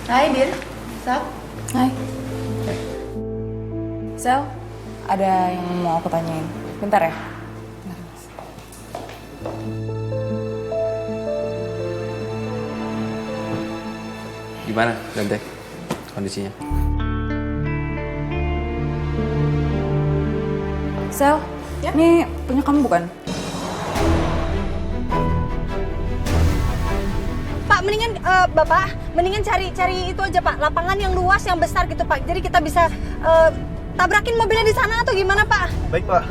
Hai, Dir. Sap. Hai. Sel, ada yang mau aku tanyain. Bentar ya. Gimana, Dante? Kondisinya? Sel, ini punya kamu bukan? Pak, mendingan cari itu aja Pak, lapangan yang luas yang besar gitu Pak. Jadi kita bisa tabrakin mobilnya di sana atau gimana Pak? Baik, Pak.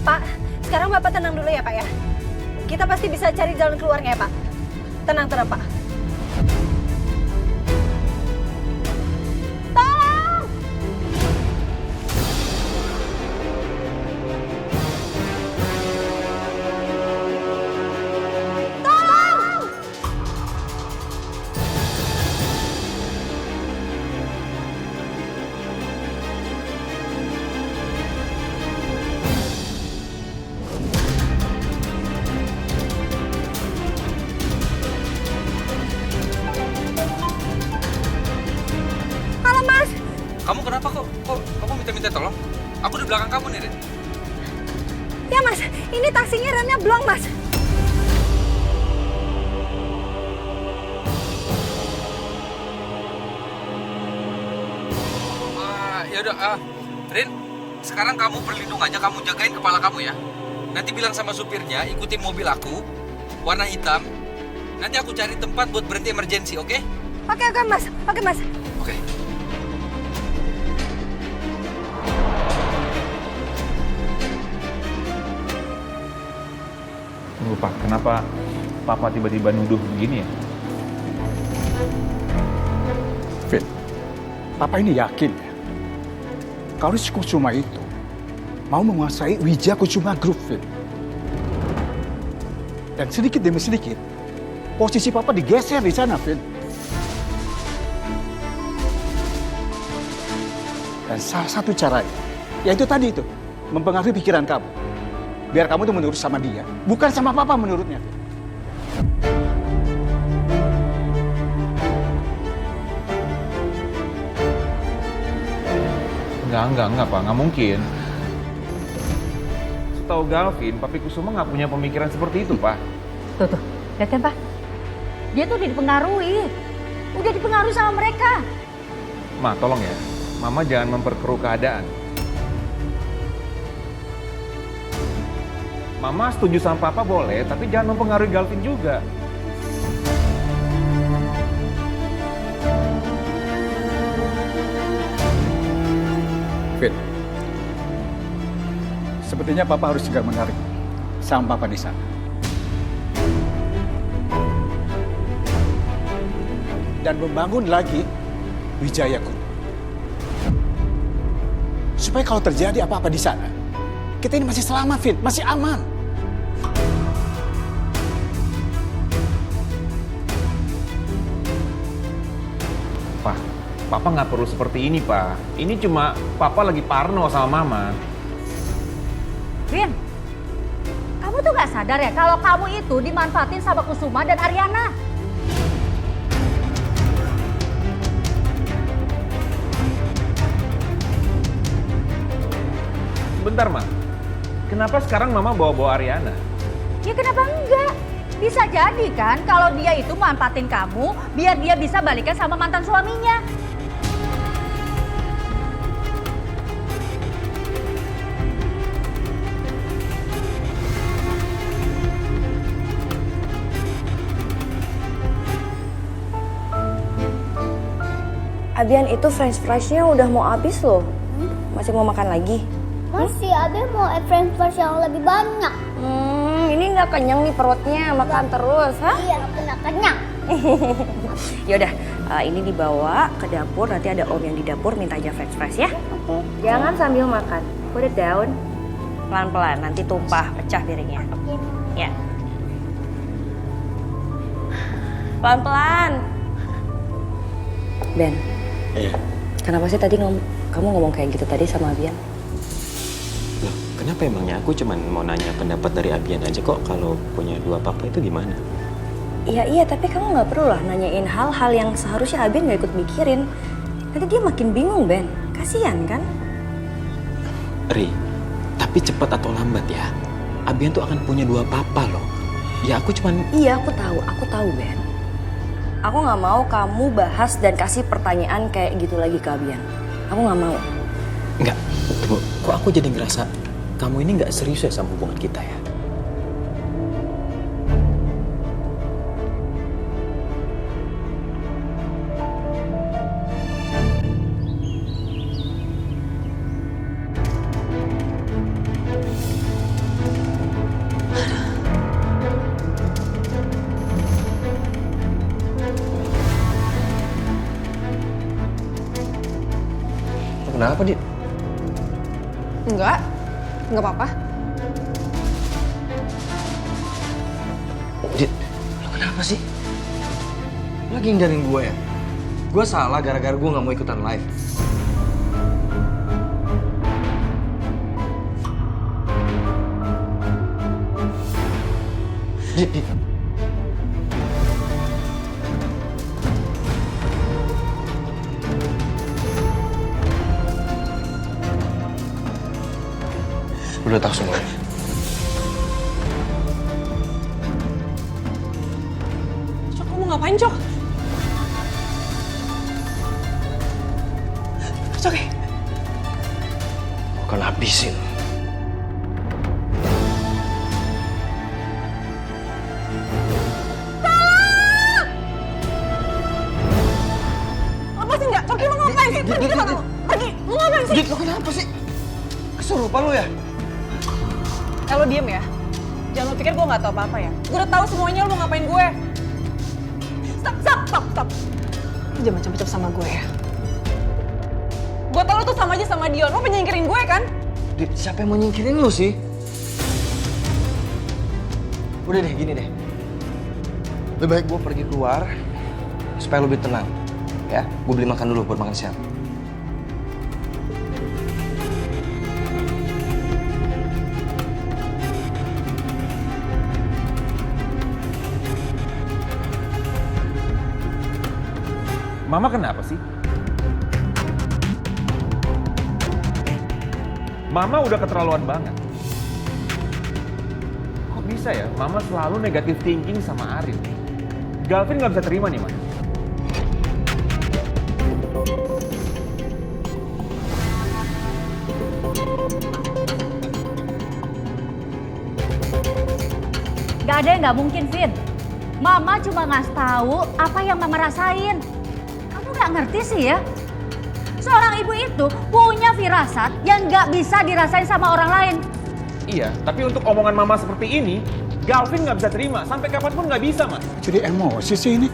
Pak, sekarang Bapak tenang dulu ya Pak ya. Kita pasti bisa cari jalan keluarnya ya Pak. Tenang Pak. Tolong! Tolong! Halo Mas, Kamu kenapa kok kamu minta tolong? Aku di belakang kamu nih, Rin. ya Mas, ini taksinya remnya blong Mas. Yaudah, Rin, sekarang kamu berlindung aja, kamu jagain kepala kamu ya. Nanti bilang sama supirnya, ikutin mobil aku, warna hitam. Nanti aku cari tempat buat berhenti emergency, oke? Oke Mas, oke Mas. Oke. Tunggu, Pak. Kenapa Papa tiba-tiba nuduh begini ya? Fit, Papa ini yakin ya, kalau si Kusuma itu mau menguasai Wijaya Kusuma Group, Fit. Dan sedikit demi sedikit, posisi Papa digeser di sana, Fit. Dan salah satu caranya, yaitu tadi itu, mempengaruhi pikiran kamu. Biar kamu tuh menurut sama dia, bukan sama Papa menurutnya, Fit. Enggak, Pak. Nggak mungkin. Setahu Galvin, Papi Kusuma nggak punya pemikiran seperti itu, Pak. Tuh, lihat kan Pak? Dia tuh udah dipengaruhi sama mereka. Ma, tolong ya. Mama jangan memperkeruh keadaan. Mama setuju sama Papa boleh, tapi jangan mempengaruhi Galvin juga. Fit, sepertinya Papa harus segera menarik sama Papa di sana. Dan membangun lagi Wijaya Group. Supaya kalau terjadi apa-apa di sana, kita ini masih selamat, Fit, masih aman. Pak, Papa nggak perlu seperti ini, Pak. Ini cuma Papa lagi parno sama Mama. Rin, kamu tuh gak sadar ya kalau kamu itu dimanfaatin sama Kusuma dan Ariana. Bentar, Ma. Kenapa sekarang Mama bawa-bawa Ariana? Ya kenapa enggak? Bisa jadi kan kalau dia itu manfaatin kamu biar dia bisa balikan sama mantan suaminya. Abian, itu french fries-nya udah mau habis loh. Masih mau makan lagi? Masih, Abi mau french fries yang lebih banyak. Ini nggak kenyang nih perutnya, makan terus, hah? Iya, aku nggak kenyang. Yaudah, ini dibawa ke dapur, nanti ada om yang di dapur minta aja french fries ya. Oke. Jangan sambil makan, put it down. Pelan-pelan, nanti tumpah, pecah piringnya. Oke. Ya. Pelan-pelan. Ben, Iya. kenapa sih tadi kamu ngomong kayak gitu tadi sama Abian? Loh, Kenapa emangnya? Aku cuman mau nanya pendapat dari Abian aja kok. Kalau punya dua papa itu gimana? Iya, tapi kamu nggak perlu lah nanyain hal-hal yang seharusnya Abian nggak ikut mikirin. Nanti dia makin bingung, Ben. Kasian kan? Ri, tapi cepat atau lambat ya, Abian tuh akan punya dua papa loh. Ya aku cuman... Iya, aku tahu, Ben. Aku nggak mau kamu bahas dan kasih pertanyaan kayak gitu lagi ke Abian. Aku nggak mau. Enggak, tunggu. Kok aku jadi ngerasa kamu ini nggak serius ya sama hubungan kita ya? Kenapa, Dit? Enggak apa-apa. Dit, lo kenapa sih? Lo lagi hindarin gue ya? Gue salah gara-gara gue gak mau ikutan live. Dit. Udah tahu semuanya. Cok, kamu ngapain, Cok? Cok, Gue akan habisin. lepasin nggak? Cok, lu ngapain sih? Pergi sana. Pergi, lu ngapain sih? Dit, lo kenapa sih? Kesurupan lo ya? Lo diem ya. Jangan lo pikir gue nggak tahu apa-apa ya. Gue udah tahu semuanya lo mau ngapain gue. Stop. Lo jangan macam-macam sama gue ya. Gue tau lo tuh sama aja sama Dion. Lo penyingkirin gue kan? Dit, siapa yang mau nyingkirin lo sih? Udah deh, gini deh. Lebih baik gue pergi keluar supaya lo lebih tenang. Ya, gue beli makan dulu buat makan siang. Mama kenapa sih? Mama udah keterlaluan banget. Kok bisa ya, Mama selalu negatif thinking sama Arin? Galvin nggak bisa terima nih, Ma. Gak ada yang gak mungkin, Vin. Mama cuma ngasih tahu apa yang Mama rasain. Kamu gak ngerti sih ya? Seorang ibu itu punya firasat yang gak bisa dirasain sama orang lain. Iya, tapi untuk omongan Mama seperti ini, Galvin nggak bisa terima. Sampai kapanpun nggak bisa, Ma. Jadi emosi sih ini.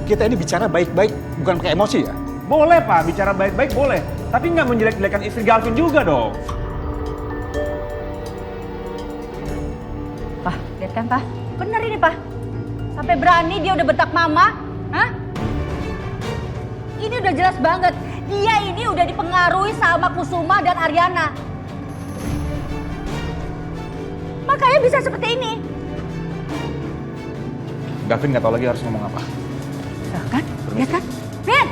Kita ini bicara baik-baik, bukan pakai emosi ya. Boleh, Pak. Bicara baik-baik boleh. Tapi nggak menjelek-jelekan istri Galvin juga dong. Pak, lihat kan, Pak? Bener ini, Pak. Sampai berani dia udah bentak Mama. Hah? Ini udah jelas banget. Dia ini udah dipengaruhi sama Kusuma dan Aryana. Makanya bisa seperti ini. Galvin nggak tahu lagi harus ngomong apa. Tuh kan? Lihat kan? Vin!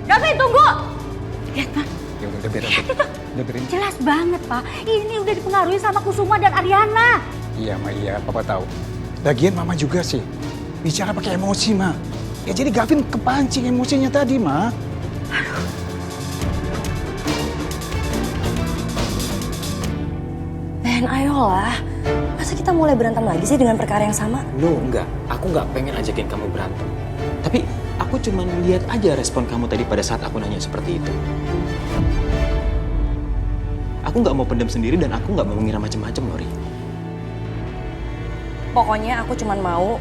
Gavin, tunggu! Lihat, Pak. Ya udah biarin. Udah biarin. Jelas banget, Pak. Ini udah dipengaruhi sama Kusuma dan Aryana. Iya, Ma, iya, Papa tahu. Lagian Mama juga sih. Bicara pakai emosi, Ma. Ya jadi Gavin kepancing emosinya tadi, Ma. Ben, ayolah. Masa kita mulai berantem lagi sih dengan perkara yang sama? No, enggak. Aku nggak pengen ajakin kamu berantem. Tapi aku cuma lihat aja respon kamu tadi pada saat aku nanya seperti itu. Aku nggak mau pendam sendiri dan aku nggak mau mengira macam-macam, Lori. Pokoknya aku cuman mau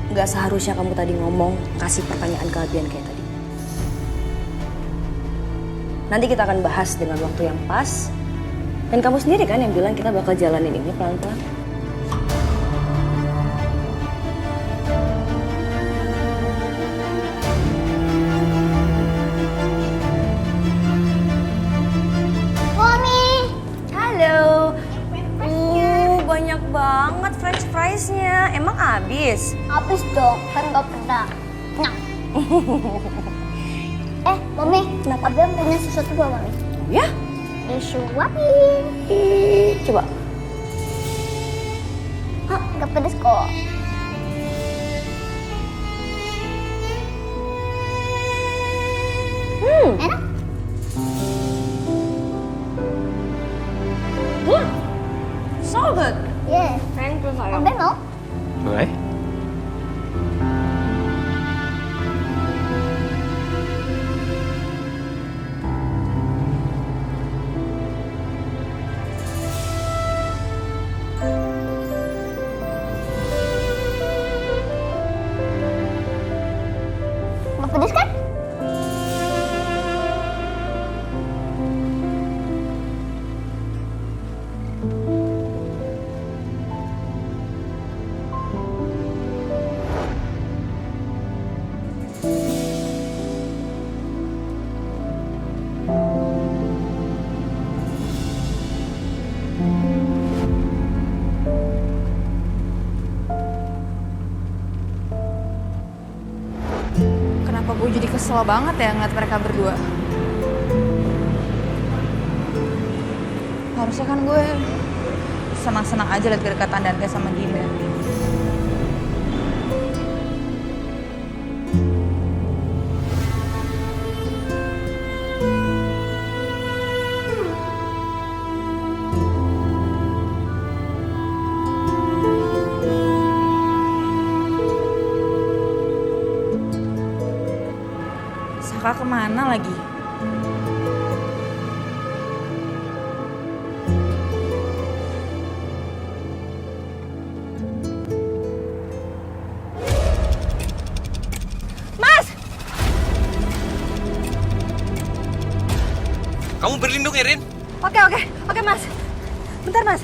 nggak seharusnya kamu tadi ngomong, kasih pertanyaan kelebihan kayak tadi. Nanti kita akan bahas dengan waktu yang pas. Dan kamu sendiri kan yang bilang kita bakal jalanin ini pelan-pelan. manisnya. Emang habis? Habis dong, kan gak pernah. Nah. Mami, Abang punya sesuatu buat Mami. Ya? Disuapin. Coba. Gak pedes kok. Enak? So good. Yeah. Thank you, sayang. Abang mau? Boleh? Gak pedes kan? Kenapa gue jadi kesel banget ya ngeliat mereka berdua? Harusnya kan gue senang-senang aja liat kedekatan Dante sama Dinda. Saka kemana lagi? Kamu berlindung ya, Rin? Oke Mas. Bentar Mas.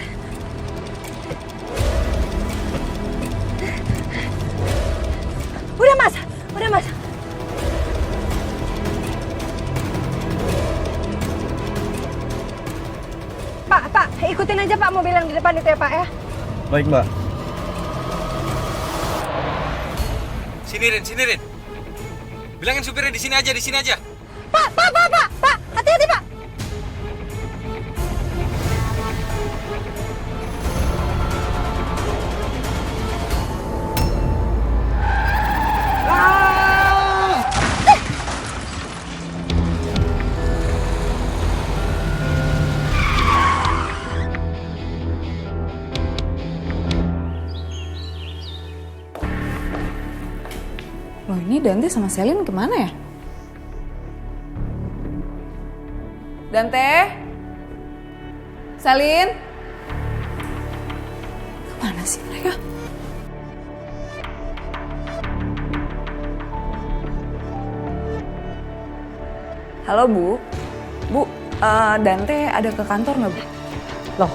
Udah Mas. Pak, ikutin aja Pak mobil yang di depan itu ya Pak ya. Baik, Mbak. Sini, Rin. Bilangin supirnya di sini aja. Pak, hati-hati Pak. Loh, ini Dante sama Selin kemana ya? Dante? Selin? Kemana sih mereka? Halo Bu, Dante ada ke kantor nggak Bu? Loh,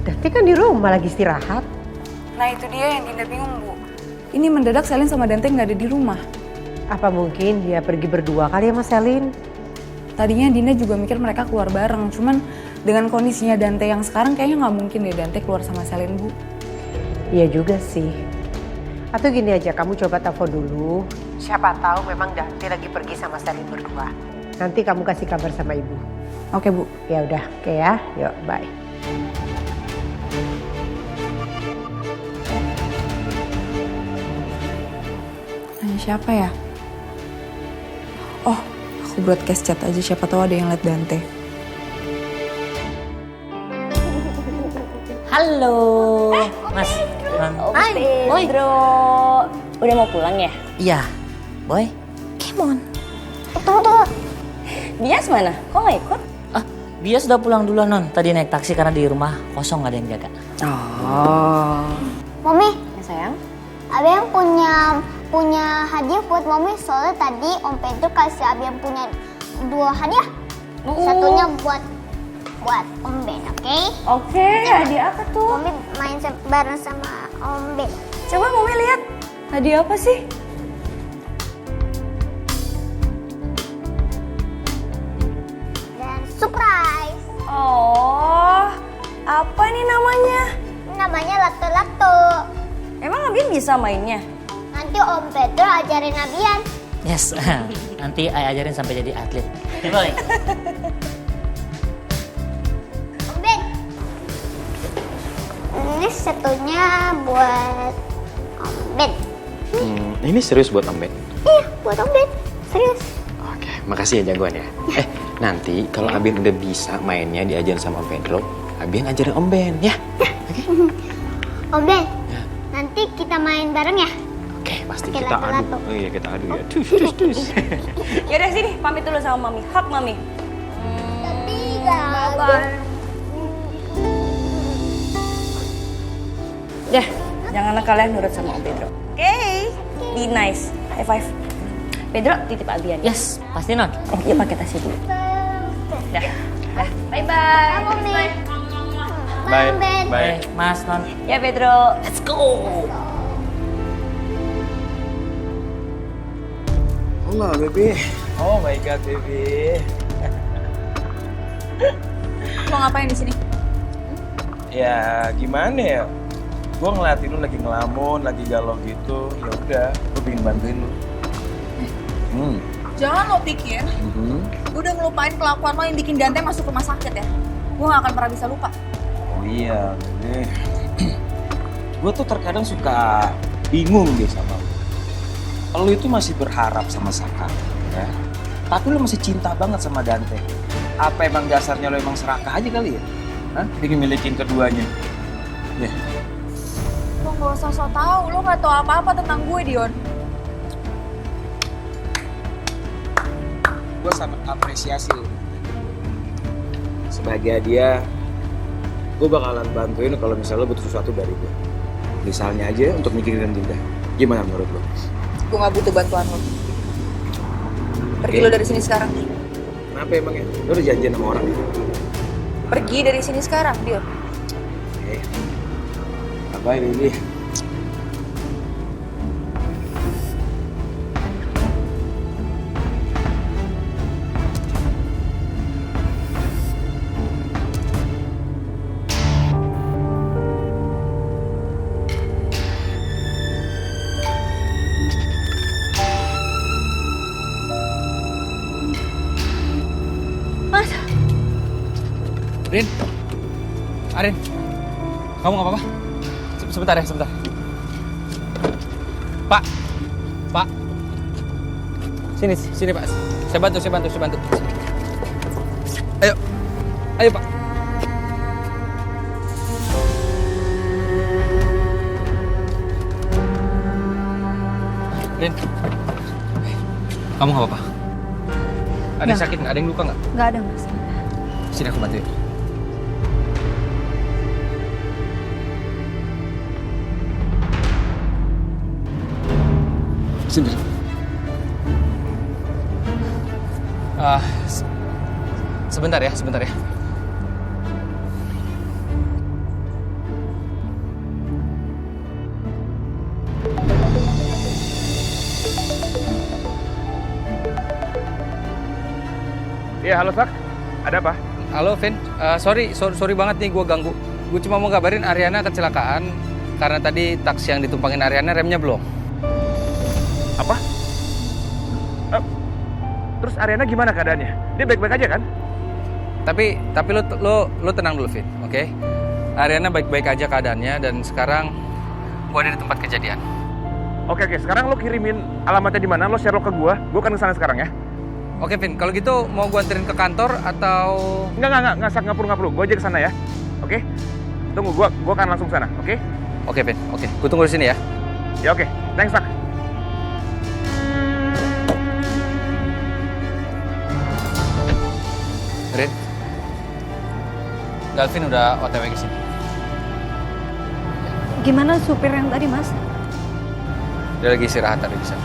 Dante kan di rumah lagi istirahat. Nah itu dia yang Dinda bingung Bu. Ini mendadak Selin sama Dante nggak ada di rumah. Apa mungkin dia pergi berdua kali sama Selin? Tadinya Dinda juga mikir mereka keluar bareng, cuman dengan kondisinya Dante yang sekarang kayaknya nggak mungkin deh Dante keluar sama Selin Bu. Iya juga sih. Atau gini aja, kamu coba telepon dulu. Siapa tahu memang Dante lagi pergi sama Selin berdua. Nanti kamu kasih kabar sama ibu. Oke Bu. Ya udah, oke ya. Yuk, bye. Nanya siapa ya? Oh, aku broadcast chat aja, siapa tahu ada yang liat Dante. Halo, Mas. Hai, Pedro. Udah mau pulang ya? Iya, Boy. Come on. Tunggu. Bias mana? Kok nggak ikut? Bias udah pulang duluan, Non. Tadi naik taksi karena di rumah kosong, gak ada yang jaga. Oh. Mami, Ya sayang. Abang punya hadiah buat Mami. Soalnya tadi Om Pedro kasih Abang punya 2 hadiah. Satunya buat Om Ben, oke? Oke, hadiah apa tuh? Mami main bareng sama Om Ben. Coba Mami lihat. Hadiah apa sih? Dan surprise. Oh, apa nih namanya? Namanya lato-lato. bisa mainnya? Nanti Om Pedro ajarin Abian. Yes, nanti Ay ajarin sampai jadi atlet. Boy. Om Ben. Ini satunya buat Om Ben. Ini serius buat Om Ben? Iya, buat Om Ben. Serius. Oke, makasih ya jagoan ya. Nanti kalau Abian udah bisa mainnya diajarin sama Om Pedro, Abian ajarin Om Ben ya. Oke? Om Ben, nanti kita main bareng ya? Oke, pasti Oke, kita adu. lato-lato. Oh iya, kita adu ya. Tus. Yaudah sini, pamit dulu sama Mami. Hug Mami. Tapi gak. Dah, jangan kalian nurut sama Om Pedro. Oke. Be nice. High five. Pedro, titip Abian. Yes, pasti non. Yuk pakai tasnya dulu. Dah. Bye-bye. Mami. Bye. Om Ben. Bye. Mas non. Ya Pedro. Let's go. Halo, baby. Oh my god, baby. Mau ngapain di sini? Ya, gimana ya? Gue ngeliatin lu lagi ngelamun, lagi galau gitu. Ya udah, gue pengen bantuin lu. Jangan lo pikir gue udah ngelupain kelakuan lo yang bikin Dante masuk rumah sakit ya. Gue gak akan pernah bisa lupa. Oh iya, baby. Gue tuh terkadang suka bingung deh sama lu. Lu itu masih berharap sama Saka, ya? Tapi lu masih cinta banget sama Dante. Apa emang dasarnya lu emang serakah aja kali ya? Hah? Pengen milikin keduanya. Ya. Lo gak usah so tau, lo gak tau apa-apa tentang gue, Dion. Gue sangat apresiasi lu. Sebagai hadiah, gue bakalan bantuin lu kalau misalnya lu butuh sesuatu dari gue. Misalnya aja untuk mikirin Dinda. Gimana menurut lo? Gue gak butuh bantuan lo. Pergi lo dari sini sekarang. Kenapa emangnya? Lu udah janjian sama orang? Pergi dari sini sekarang, Dion. Oke. Bye, baby. Rin, Arin, kamu nggak apa-apa? Sebentar ya, sebentar. Pak, sini Pak. Saya bantu. Ayo Pak. Rin, kamu nggak apa-apa? Ada yang sakit nggak? Ada yang luka nggak? Nggak ada, Mas. Sini aku bantuin. Sini. Sebentar ya. Iya, halo Sak. Ada apa? Halo Vin, sorry banget nih gue ganggu. Gue cuma mau ngabarin Ariana kecelakaan karena tadi taksi yang ditumpangin Ariana remnya belum. Apa? Terus Ariana gimana keadaannya? Dia baik-baik aja kan? Tapi lo tenang dulu Vin, oke? Ariana baik-baik aja keadaannya dan sekarang gue ada di tempat kejadian. Oke, sekarang lo kirimin alamatnya di mana? Lo share lo ke gue akan kesana sekarang ya. Oke Vin, kalau gitu mau gue anterin ke kantor atau... Enggak, nggak perlu. Gue aja kesana ya. Oke? Tunggu, gue akan langsung kesana, oke? Oke Vin, oke. Gue tunggu di sini ya. Ya oke, thanks Sak. Rin, Galvin udah OTW ke sini. Gimana supir yang tadi, Mas? Dia lagi istirahat tadi di sana.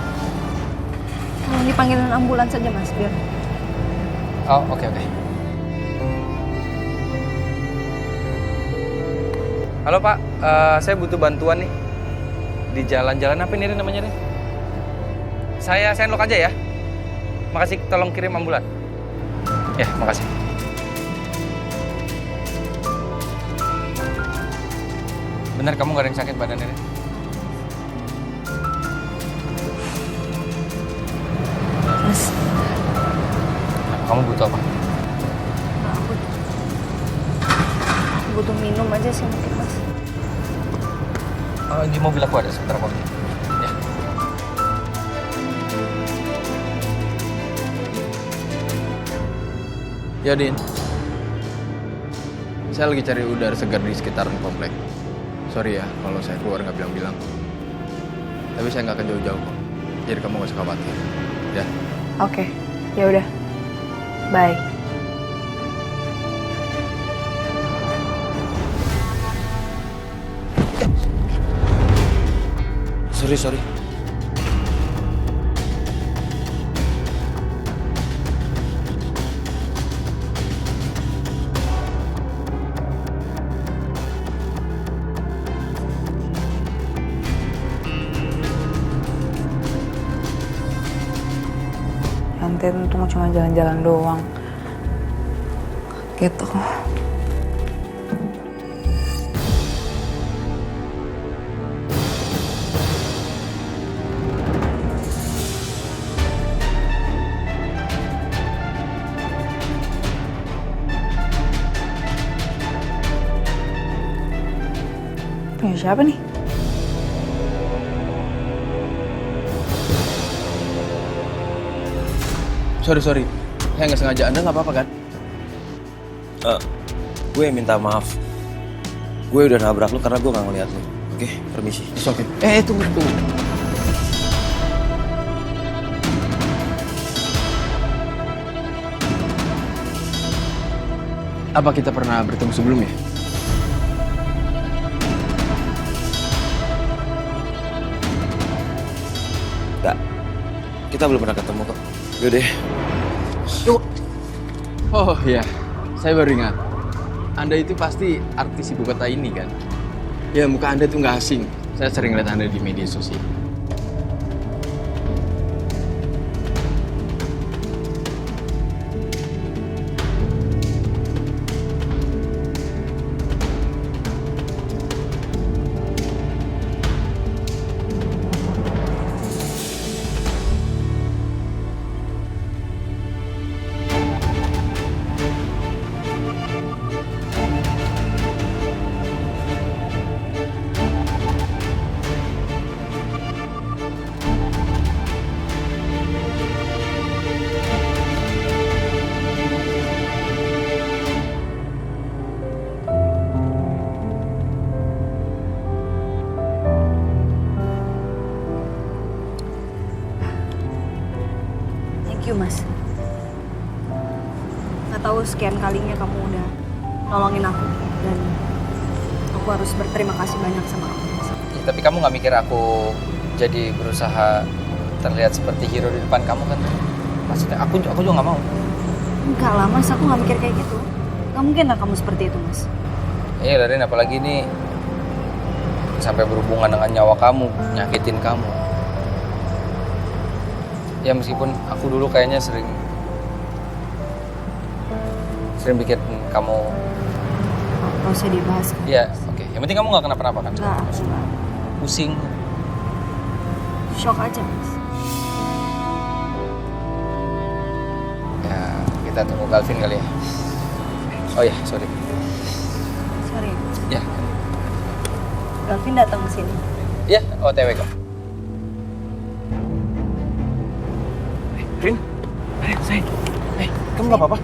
Mau dipanggilin ambulans saja, Mas, biar. Oh, oke. Halo Pak, saya butuh bantuan nih. Di jalan-jalan apa ini Rin namanya Rin? Saya sendok aja ya. Makasih, tolong kirim ambulan. Ya, makasih. Bener kamu gak ada yang sakit badannya Rin? Kamu butuh apa? Aku butuh minum aja sih mungkin mas. Di mobil aku ada, sebentar aku ambil. Ya. Ya, Din. Saya lagi cari udara segar di sekitaran komplek. Sorry ya kalau saya keluar nggak bilang-bilang. Tapi saya nggak akan jauh-jauh kok. Jadi kamu nggak usah khawatir. Ya. Oke, ya udah. Bye. Sorry. Nanti untung cuma jalan-jalan doang. Gitu. Punya siapa nih? Sorry. Saya nggak sengaja. Anda nggak apa-apa kan? Gue minta maaf. Gue udah nabrak lu karena gue nggak ngeliat lu. Oke, permisi. It's okay. Tunggu. Apa kita pernah bertemu sebelumnya? Enggak. Kita belum pernah ketemu kok. Yaudah. Oh iya, saya baru ingat. Anda itu pasti artis ibu kota ini kan? Ya muka Anda tuh nggak asing. Saya sering lihat Anda di media sosial. Thank you mas. Nggak tahu sekian kalinya kamu udah nolongin aku dan aku harus berterima kasih banyak sama kamu. Ya, tapi kamu nggak mikir aku jadi berusaha terlihat seperti hero di depan kamu kan? Maksudnya aku juga nggak mau. Enggak lah mas, aku nggak mikir kayak gitu. Nggak mungkin lah kamu seperti itu mas. Iya Larin, apalagi ini sampai berhubungan dengan nyawa kamu, nyakitin kamu. Ya meskipun aku dulu kayaknya sering bikin kamu. Gak usah dibahas. Iya, oke. Yang penting kamu nggak kenapa-napa kan? Enggak. Pusing. Shock aja mas. Ya kita tunggu Calvin kali ya. Oh ya, sorry. Sorry. Ya. Calvin datang ke sini. Iya, OTW kok. Rin, sayang. Kamu nggak apa-apa?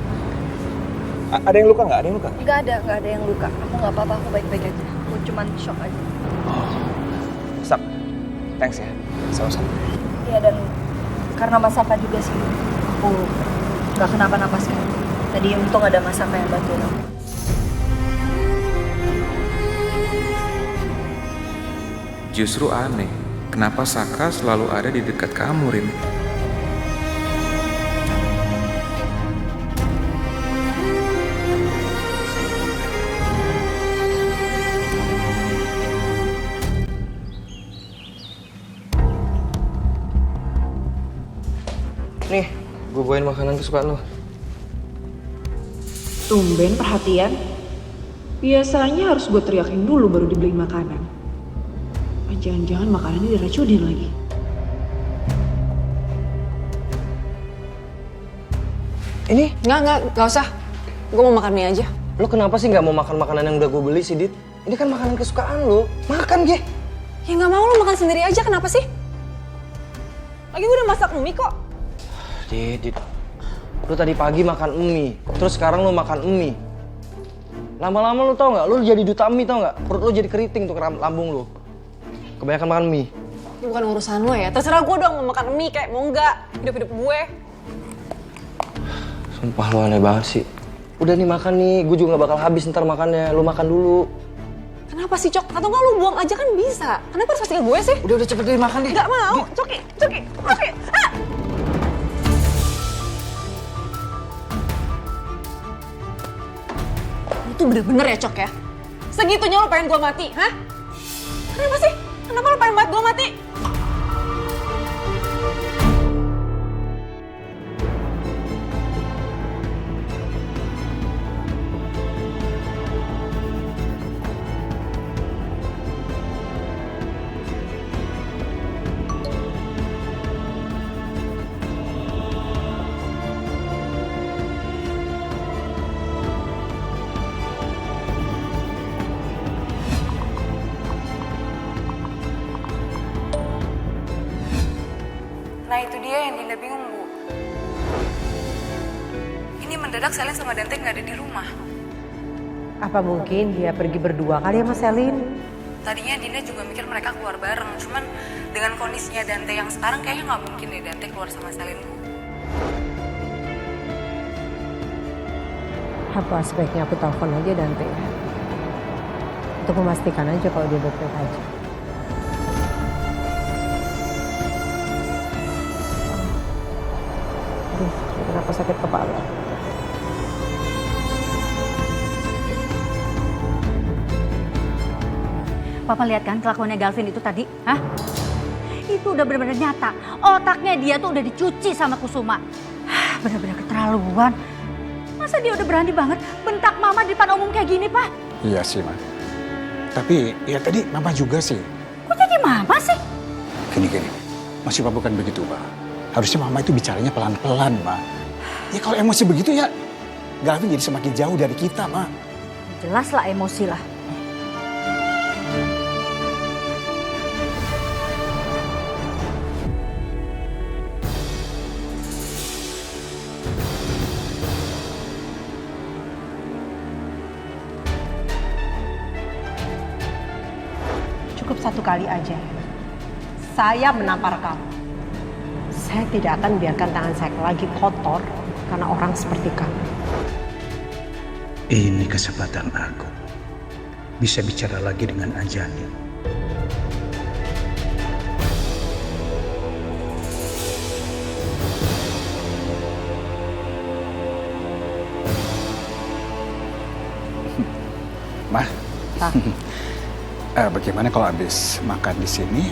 Ada yang luka nggak? Ada yang luka? Nggak ada yang luka. Aku nggak apa-apa, aku baik-baik aja. Aku cuman shock aja. Sak, thanks ya. Sama-sama. Iya dan karena Mas Saka juga sih, aku nggak kenapa-napa sih. Tadi untung ada Mas Saka yang bantu aku. Justru aneh, kenapa Saka selalu ada di dekat kamu, Rin? Nih, gue bawain makanan kesukaan lo. Tumben perhatian. Biasanya harus gue teriakin dulu baru dibeliin makanan. Jangan-jangan makanannya diracunin lagi. Ini? Nggak usah. Gue mau makan mie aja. Lo kenapa sih nggak mau makan makanan yang udah gue beli sih, Dit? Ini kan makanan kesukaan lo. Makan, Ge. Ya nggak mau, lo makan sendiri aja, kenapa sih? Lagi gue udah masak mie kok. Dit. Lo tadi pagi makan mie, terus sekarang lo makan mie. Lama-lama lo tau nggak? Lo jadi duta mie tau nggak? Perut lo jadi keriting tuh lambung lo. Kebanyakan makan mie. Ini bukan urusan lo ya. Terserah gue dong mau makan mie kayak mau enggak. Hidup-hidup gue. Sumpah lo aneh banget sih. Udah nih makan nih, gue juga gak bakal habis ntar makannya. Lo makan dulu. Kenapa sih, Cok? Atau nggak lo buang aja kan bisa? Kenapa harus pasti ke gue sih? Udah cepet deh makan deh. Gak mau. Coki. Ah! Lo tuh bener-bener ya, Cok ya? Segitunya lo pengen gue mati, hah? Kenapa sih? Kenapa lo pengen banget gue mati? Nah itu dia yang Dinda bingung, Bu. Ini mendadak Selin sama Dante nggak ada di rumah. Apa mungkin dia pergi berdua kali sama Selin? Tadinya Dinda juga mikir mereka keluar bareng, cuman dengan kondisinya Dante yang sekarang kayaknya nggak mungkin deh Dante keluar sama Selin, Bu. Apa sebaiknya aku telepon aja Dante ya? Untuk memastikan aja kalau dia baik-baik aja. Aduh, kenapa sakit kepala? Papa lihat kan kelakuannya Galvin itu tadi? Hah? Itu udah benar-benar nyata. Otaknya dia tuh udah dicuci sama Kusuma. Benar-benar keterlaluan. Masa dia udah berani banget bentak mama di depan umum kayak gini, Pak? Iya sih, Ma. Tapi ya tadi Mama juga sih. Kok jadi mama sih? Gini, masih Papa bukan begitu, Ma. Harusnya Mama itu bicaranya pelan-pelan, Ma. Ya kalau emosi begitu ya, Galvin jadi semakin jauh dari kita, Ma. Jelas lah emosi lah. Cukup satu kali aja. Saya menampar kamu. Saya tidak akan biarkan tangan saya lagi kotor karena orang seperti kamu. Ini kesempatan aku. Bisa bicara lagi dengan Anjani. Ma, bagaimana kalau habis makan di sini,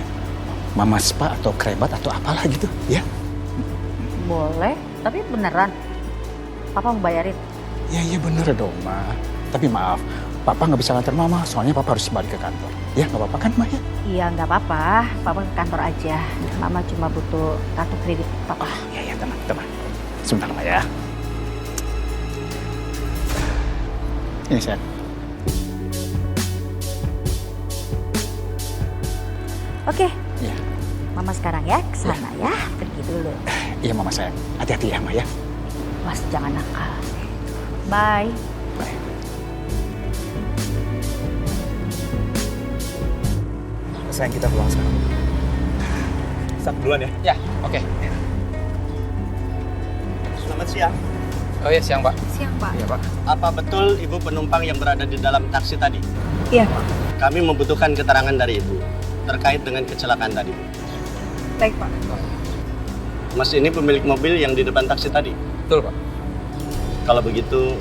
Mama spa atau krebat atau apalah gitu, ya? Boleh, tapi beneran. Papa mau bayarin? Ya bener dong, Ma. Tapi maaf, Papa nggak bisa nganter Mama, soalnya Papa harus balik ke kantor. Ya nggak apa-apa kan, Ma ya? Iya nggak apa-apa, Papa ke kantor aja. Mama cuma butuh kartu kredit Papa. Ya teman. Sebentar, Ma ya. Ini saya. Oke. Iya. Mama sekarang ya ke sana ya, pergi dulu. Iya Mama sayang, hati-hati ya Ma ya. Mas jangan nakal. Bye. Sayang, kita pulang sekarang. Sak duluan ya? Ya, oke. Selamat siang. Oh iya, siang Pak. Siang, Pak. Iya Pak. Apa betul Ibu penumpang yang berada di dalam taksi tadi? Iya, Pak. Kami membutuhkan keterangan dari Ibu terkait dengan kecelakaan tadi. Baik, Pak. Mas ini pemilik mobil yang di depan taksi tadi? Betul Pak. Kalau begitu,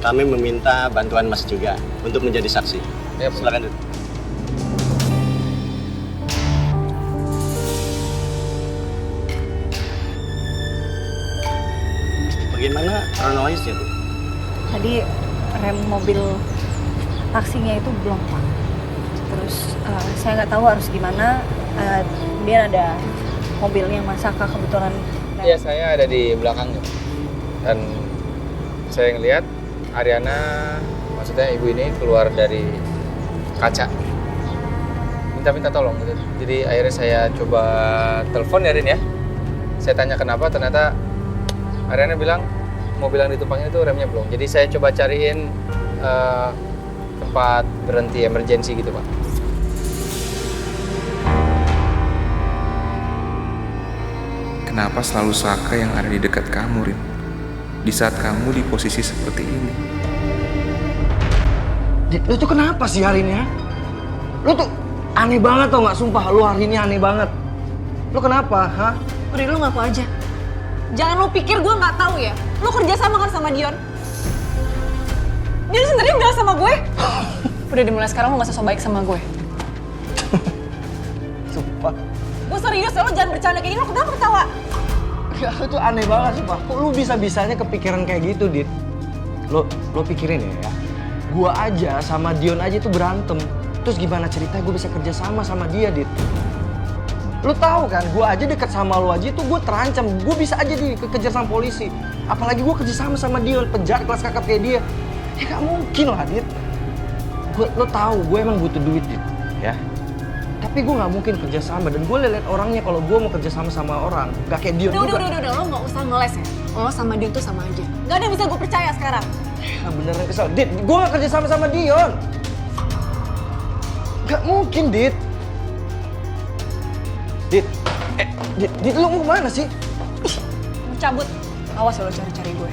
kami meminta bantuan Mas juga untuk menjadi saksi. Ya, Pak. Silakan duduk. Bagaimana kronologisnya, Bu? Tadi rem mobil taksinya itu blong, Pak. Terus saya nggak tahu harus gimana. Dia ada mobilnya Mas Saka kebetulan. Iya, saya ada di belakangnya. Dan saya ngelihat Ariana, maksudnya ibu ini keluar dari kaca. Minta tolong gitu. Jadi akhirnya saya coba telepon ya Rin ya. Saya tanya kenapa, ternyata Ariana bilang mobil yang ditumpangnya itu remnya belum. Jadi saya coba cariin tempat berhenti emergency gitu Pak. Kenapa selalu Saka yang ada di dekat kamu, Rin? Di saat kamu di posisi seperti ini. Dit, lu tuh kenapa sih hari ini ya? Lu tuh aneh banget tau gak? Sumpah, lu hari ini aneh banget. Lu kenapa, ha? Udah lu ngaku aja. Jangan lu pikir gue nggak tahu ya. Lu kerja sama kan sama Dion? Dion sendiri bilang sama gue. Udah dimulai sekarang lu nggak usah so baik sama gue. Sumpah. Gue serius, lu jangan bercanda kayak gini. Lu kenapa ketawa? Ya, lu tuh aneh banget sumpah. Kok lu bisa-bisanya kepikiran kayak gitu, Dit? Lu pikirin ya. Gua aja sama Dion aja tuh berantem. Terus gimana ceritanya gue bisa kerja sama dia, Dit? Lu tahu kan, gue aja deket sama lu aja tuh gue terancam. Gue bisa aja dikejar sama polisi. Apalagi gue kerja sama Dion, penjahat kelas kakap kayak dia. Ya gak mungkin lah, Dit. Lu tahu, gue emang butuh duit, Dit. Ya. Tapi gue gak mungkin kerja sama. Dan gue liat orangnya kalau gue mau kerja sama orang. Gak kayak Dion juga. Udah. Lo gak usah ngeles ya. Lo sama Dion tuh sama aja. Gak ada yang bisa gue percaya sekarang. Ya beneran kesel. Dit, gue gak kerja sama Dion. Gak mungkin, Dit. Dit, lu mau kemana sih? Mau cabut. Awas ya lo cari-cari gue.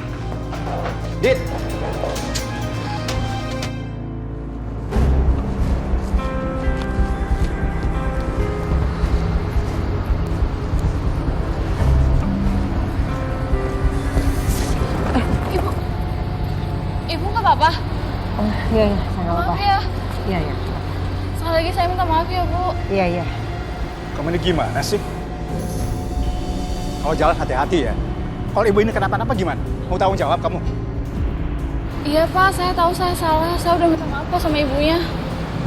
Dit. Ibu nggak apa-apa? Oh iya, saya nggak apa-apa. Maaf ya. Iya. Sekali lagi saya minta maaf ya, Bu. Iya. Kamu ini gimana sih? Kalau jalan hati-hati ya. Kalau ibu ini kenapa-napa gimana? Mau tanggung jawab kamu? Iya, Pak. Saya tahu saya salah. Saya udah minta maaf kok sama ibunya.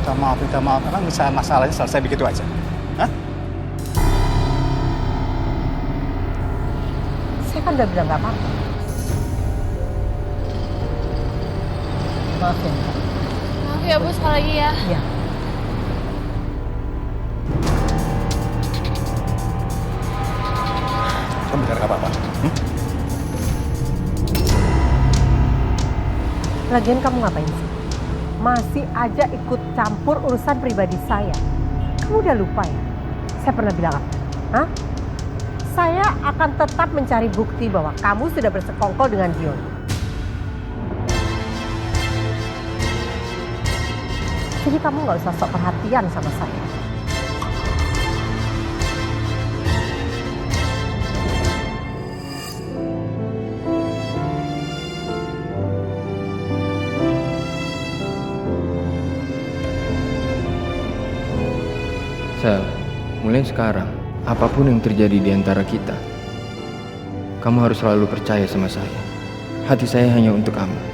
Minta maaf. Emang bisa masalahnya selesai begitu aja? Hah? Saya kan udah bilang nggak apa-apa. Maaf ya. Maaf ya, Bu. Sekali lagi ya. Iya. Kamu benar nggak apa-apa? Lagian kamu ngapain sih? Masih aja ikut campur urusan pribadi saya. Kamu udah lupa ya? Saya pernah bilang apa? Hah? Saya akan tetap mencari bukti bahwa kamu sudah bersekongkol dengan Dion. Jadi kamu nggak usah sok perhatian sama saya. Sel, mulai sekarang, apapun yang terjadi di antara kita, kamu harus selalu percaya sama saya. Hati saya hanya untuk kamu.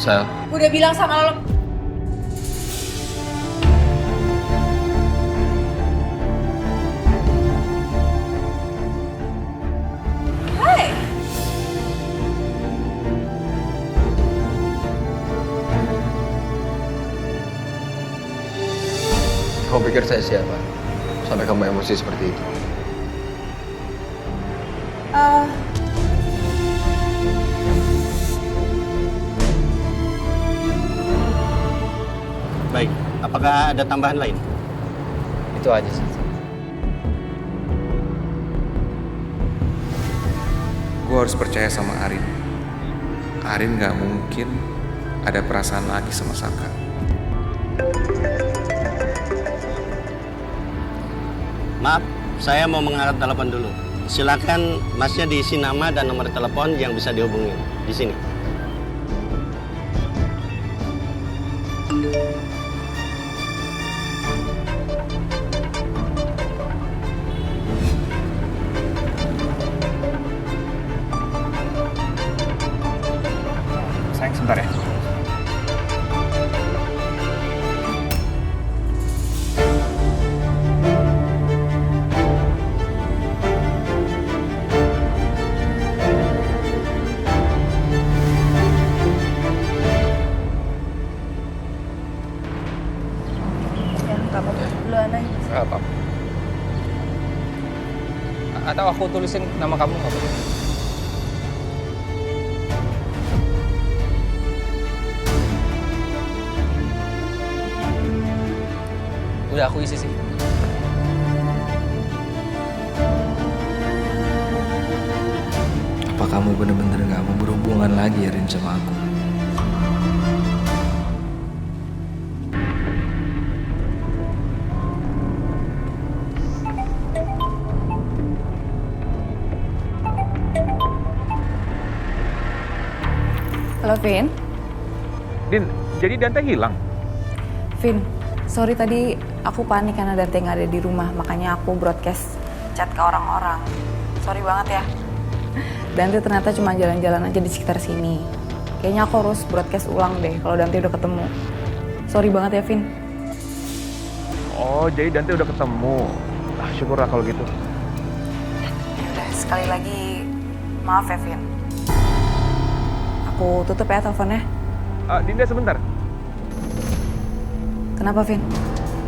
Sel. Udah bilang sama lo. Hai. Kamu pikir saya siapa? Sampai kamu emosi seperti itu. Baik, apakah ada tambahan lain? Itu aja sih. Gue harus percaya sama Arin. Arin gak mungkin ada perasaan lagi sama Saka. Maaf, saya mau mengangkat telepon dulu. Silakan masnya diisi nama dan nomor telepon yang bisa dihubungi di sini. Gak apa-apa, duluan aja. Gak apa-apa. Atau aku tulisin nama kamu nggak apa-apa. Udah aku isi sih. Apa kamu bener-bener gak mau berhubungan lagi ya Rin sama aku? Halo, Vin. Din, jadi Dante hilang? Vin, sorry tadi aku panik karena Dante nggak ada di rumah, makanya aku broadcast chat ke orang-orang. Sorry banget ya. Dante ternyata cuma jalan-jalan aja di sekitar sini. Kayaknya aku harus broadcast ulang deh kalau Dante udah ketemu. Sorry banget ya, Vin. Oh, jadi Dante udah ketemu. Syukurlah kalau gitu. Udah, sekali lagi maaf ya, Vin. Aku tutup ya teleponnya. Dinda sebentar. Kenapa, Vin?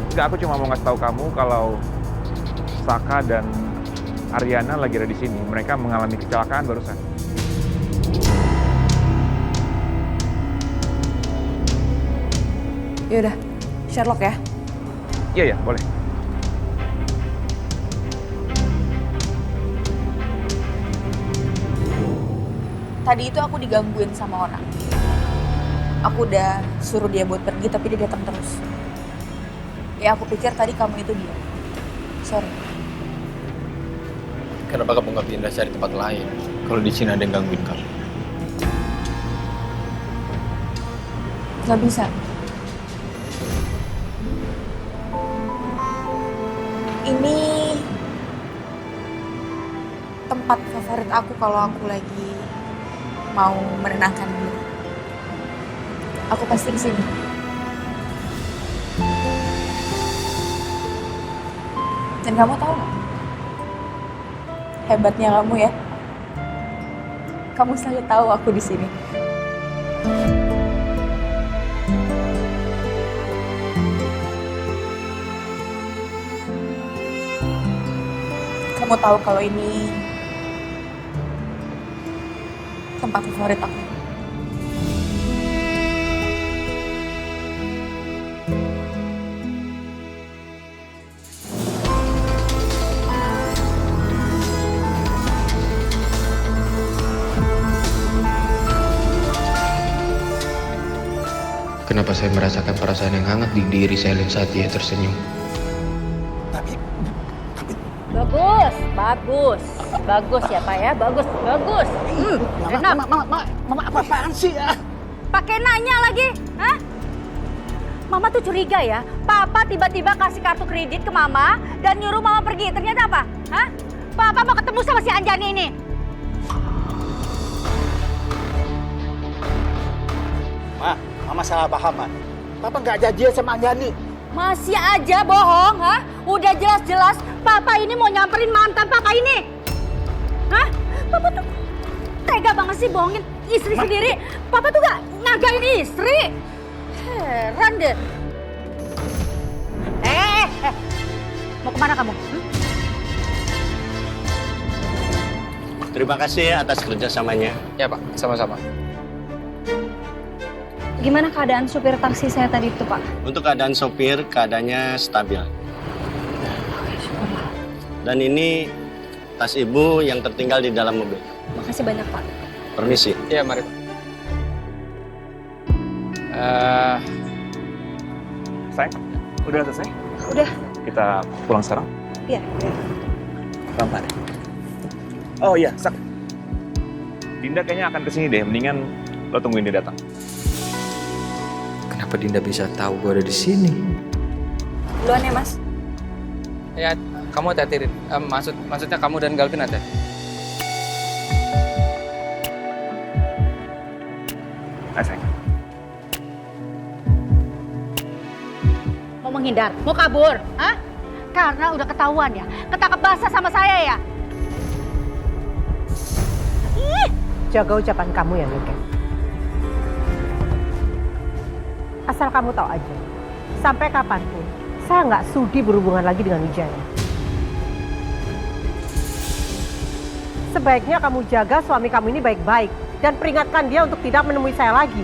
Enggak, aku cuma mau ngasih tahu kamu kalau Saka dan Ariana lagi ada di sini. Mereka mengalami kecelakaan barusan. Yaudah, Sherlock ya? Iya, boleh. Tadi itu aku digangguin sama orang. Aku udah suruh dia buat pergi tapi dia datang terus. Ya aku pikir tadi kamu itu dia. Sorry. Kenapa kamu nggak pindah cari tempat lain? Kalau di sini ada yang gangguin kamu. Gak bisa. Ini tempat favorit aku kalau aku lagi mau menenangkan diri. Aku pasti kesini. Dan kamu tahu nggak? Hebatnya kamu ya. Kamu selalu tahu aku di sini. Kamu tahu kalau ini tempat favorit aku. Kenapa saya merasakan perasaan yang hangat di diri Selin saat dia tersenyum? Bagus ya Pak ya, bagus. Mama apaan sih ya? Pakai nanya lagi, hah? Mama tuh curiga ya, Papa tiba-tiba kasih kartu kredit ke Mama dan nyuruh Mama pergi. Ternyata apa? Hah? Papa mau ketemu sama si Anjani ini. Mama salah paham, Ma. Papa nggak janjian sama Anjani. Masih aja bohong, hah? Udah jelas-jelas Papa ini mau nyamperin mantan Papa ini. Hah? Papa tuh tega banget sih bohongin istri sendiri. Papa tuh gak ngagain istri. Heran deh. Mau kemana kamu? Terima kasih atas kerjasamanya. Ya Pak, sama-sama. Gimana keadaan supir taksi saya tadi itu, Pak? Untuk keadaan sopir, keadaannya stabil. Dan ini tas ibu yang tertinggal di dalam mobil. Makasih banyak, Pak. Permisi. Iya, mari. Sayang, udah selesai? Udah. Kita pulang sekarang? Iya. Pelan-pelan. Oh iya, Sak. Dinda kayaknya akan kesini deh. Mendingan lo tungguin dia datang. Kenapa Dinda bisa tahu gue ada di sini? Duluan ya, Mas. Ya, kamu hati-hati, Rin. Maksudnya kamu dan Galvin hati. Sayang. Mau menghindar? Mau kabur? Hah? Karena udah ketahuan ya, ketangkep basah sama saya ya. Ih! Jaga ucapan kamu ya, Mika. Asal kamu tahu aja, sampai kapanpun Saya nggak sudi berhubungan lagi dengan Wijaya. Sebaiknya kamu jaga suami kamu ini baik-baik dan peringatkan dia untuk tidak menemui saya lagi.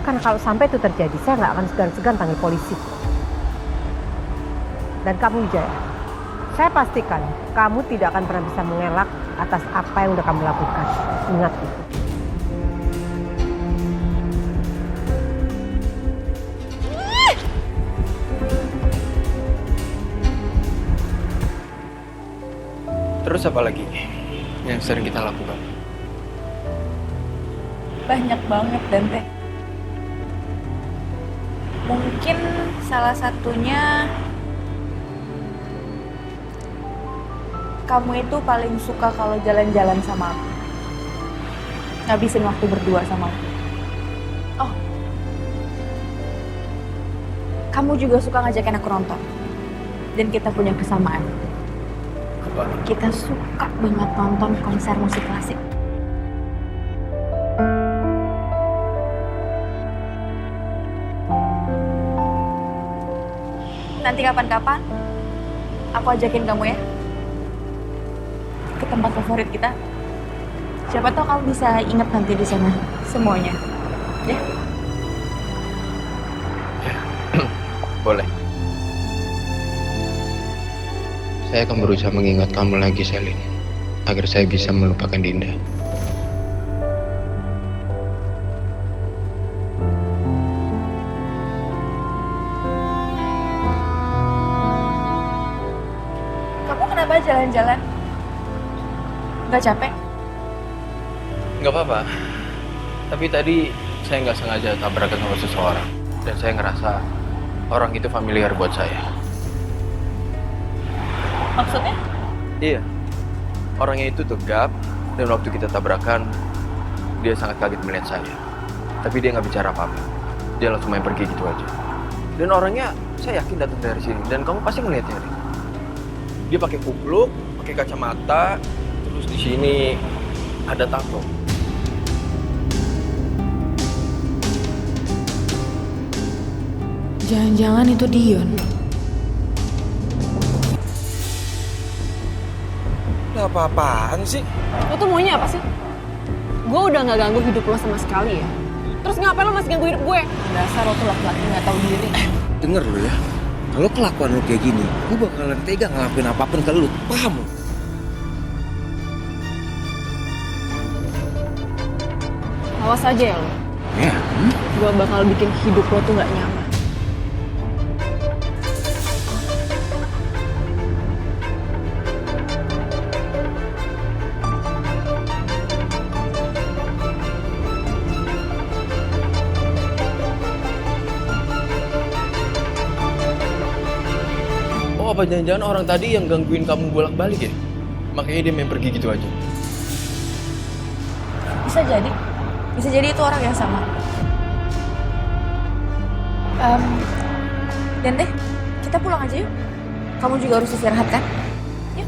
Karena kalau sampai itu terjadi, saya nggak akan segan-segan panggil polisi. Dan kamu Wijaya, saya pastikan kamu tidak akan pernah bisa mengelak atas apa yang udah kamu lakukan. Ingat itu. Terus apa lagi yang sering kita lakukan? Banyak banget, Dante. Mungkin salah satunya kamu itu paling suka kalau jalan-jalan sama aku. Ngabisin waktu berdua sama aku. Oh, kamu juga suka ngajakin aku nonton. Dan kita punya kesamaan. Kita suka banget nonton konser musik klasik. Nanti kapan-kapan aku ajakin kamu ya ke tempat favorit kita. Siapa tahu kamu bisa ingat nanti di sana semuanya. Ya? Boleh. Saya akan berusaha mengingat kamu lagi, Selin, agar saya bisa melupakan Dinda. Kamu kenapa jalan-jalan? Gak capek? Nggak apa-apa. Tapi tadi saya nggak sengaja tabrakan sama seseorang. Dan saya ngerasa orang itu familiar buat saya. Maksudnya? Iya. Orangnya itu tegap, dan waktu kita tabrakan, dia sangat kaget melihat saya. Tapi dia nggak bicara apa-apa. Dia langsung main pergi gitu aja. Dan orangnya, saya yakin datang dari sini. Dan kamu pasti ngeliatnya, Rin. Dia pakai kupluk, pakai kacamata, terus di sini ada tato. Jangan-jangan itu Dion. Lah apa-apaan sih? Lo tuh maunya apa sih? Gue udah gak ganggu hidup lo sama sekali ya. Terus ngapain lo masih ganggu hidup gue? Dasar lo tuh laki-laki gak tahu diri. Denger lo ya, kalau kelakuan lo kayak gini, gue bakalan tega ngelakuin apapun ke lo, paham lo? Awas aja ya lo. Ya. Gue bakal bikin hidup lo tuh gak nyaman. Oh, apa jangan-jangan orang tadi yang gangguin kamu bolak-balik ya? Makanya dia main pergi gitu aja. Bisa jadi. Bisa jadi itu orang yang sama. Dan deh, kita pulang aja yuk. Kamu juga harus istirahat kan? Yuk.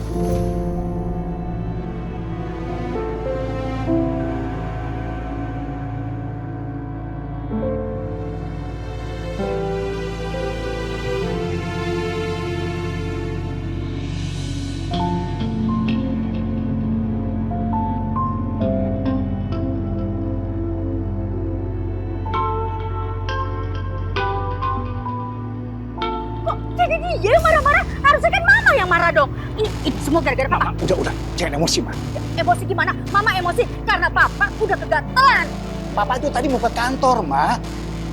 Jadi dia yang marah-marah, harusnya kan mama yang marah dong. Ini semua gara-gara papa. Udah, jangan emosi, Ma. Emosi gimana? Mama emosi karena papa udah kegatelan. Papa itu tadi mau ke kantor, Ma.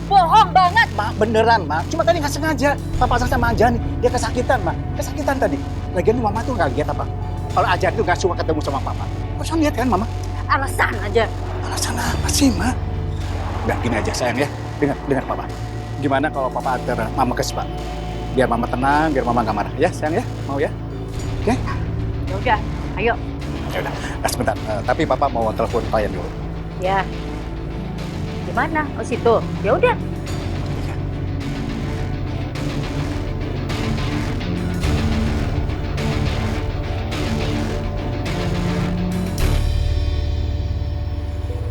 Bohong banget. Ma, beneran, Ma. Cuma tadi nggak sengaja. Papa sama Ajan, dia kesakitan, Ma. Kesakitan tadi. Lagian Mama tuh nggak lihat apa. Kalau Ajan itu nggak suka ketemu sama Papa. Kau lihat kan, Mama? Alasan aja. Alasan apa sih, Ma? Udah, gini aja, sayang ya. Dengar Papa. Gimana kalau Papa antar Mama ke spa? Biar Mama tenang, biar Mama nggak marah. Ya, sayang ya? Mau ya? Oke? Ya udah, ayo. Ya udah. Sebentar. Tapi Papa mau telepon klien dulu. Ya. Gimana? Oh situ. Ya udah.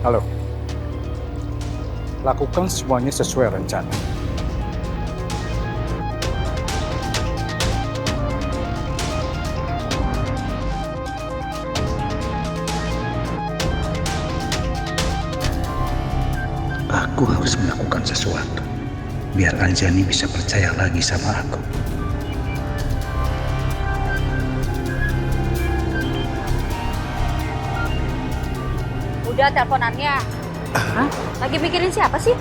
Halo. Lakukan semuanya sesuai rencana. biar Anjani bisa percaya lagi sama aku. Udah teleponannya. Hah? Lagi mikirin siapa sih?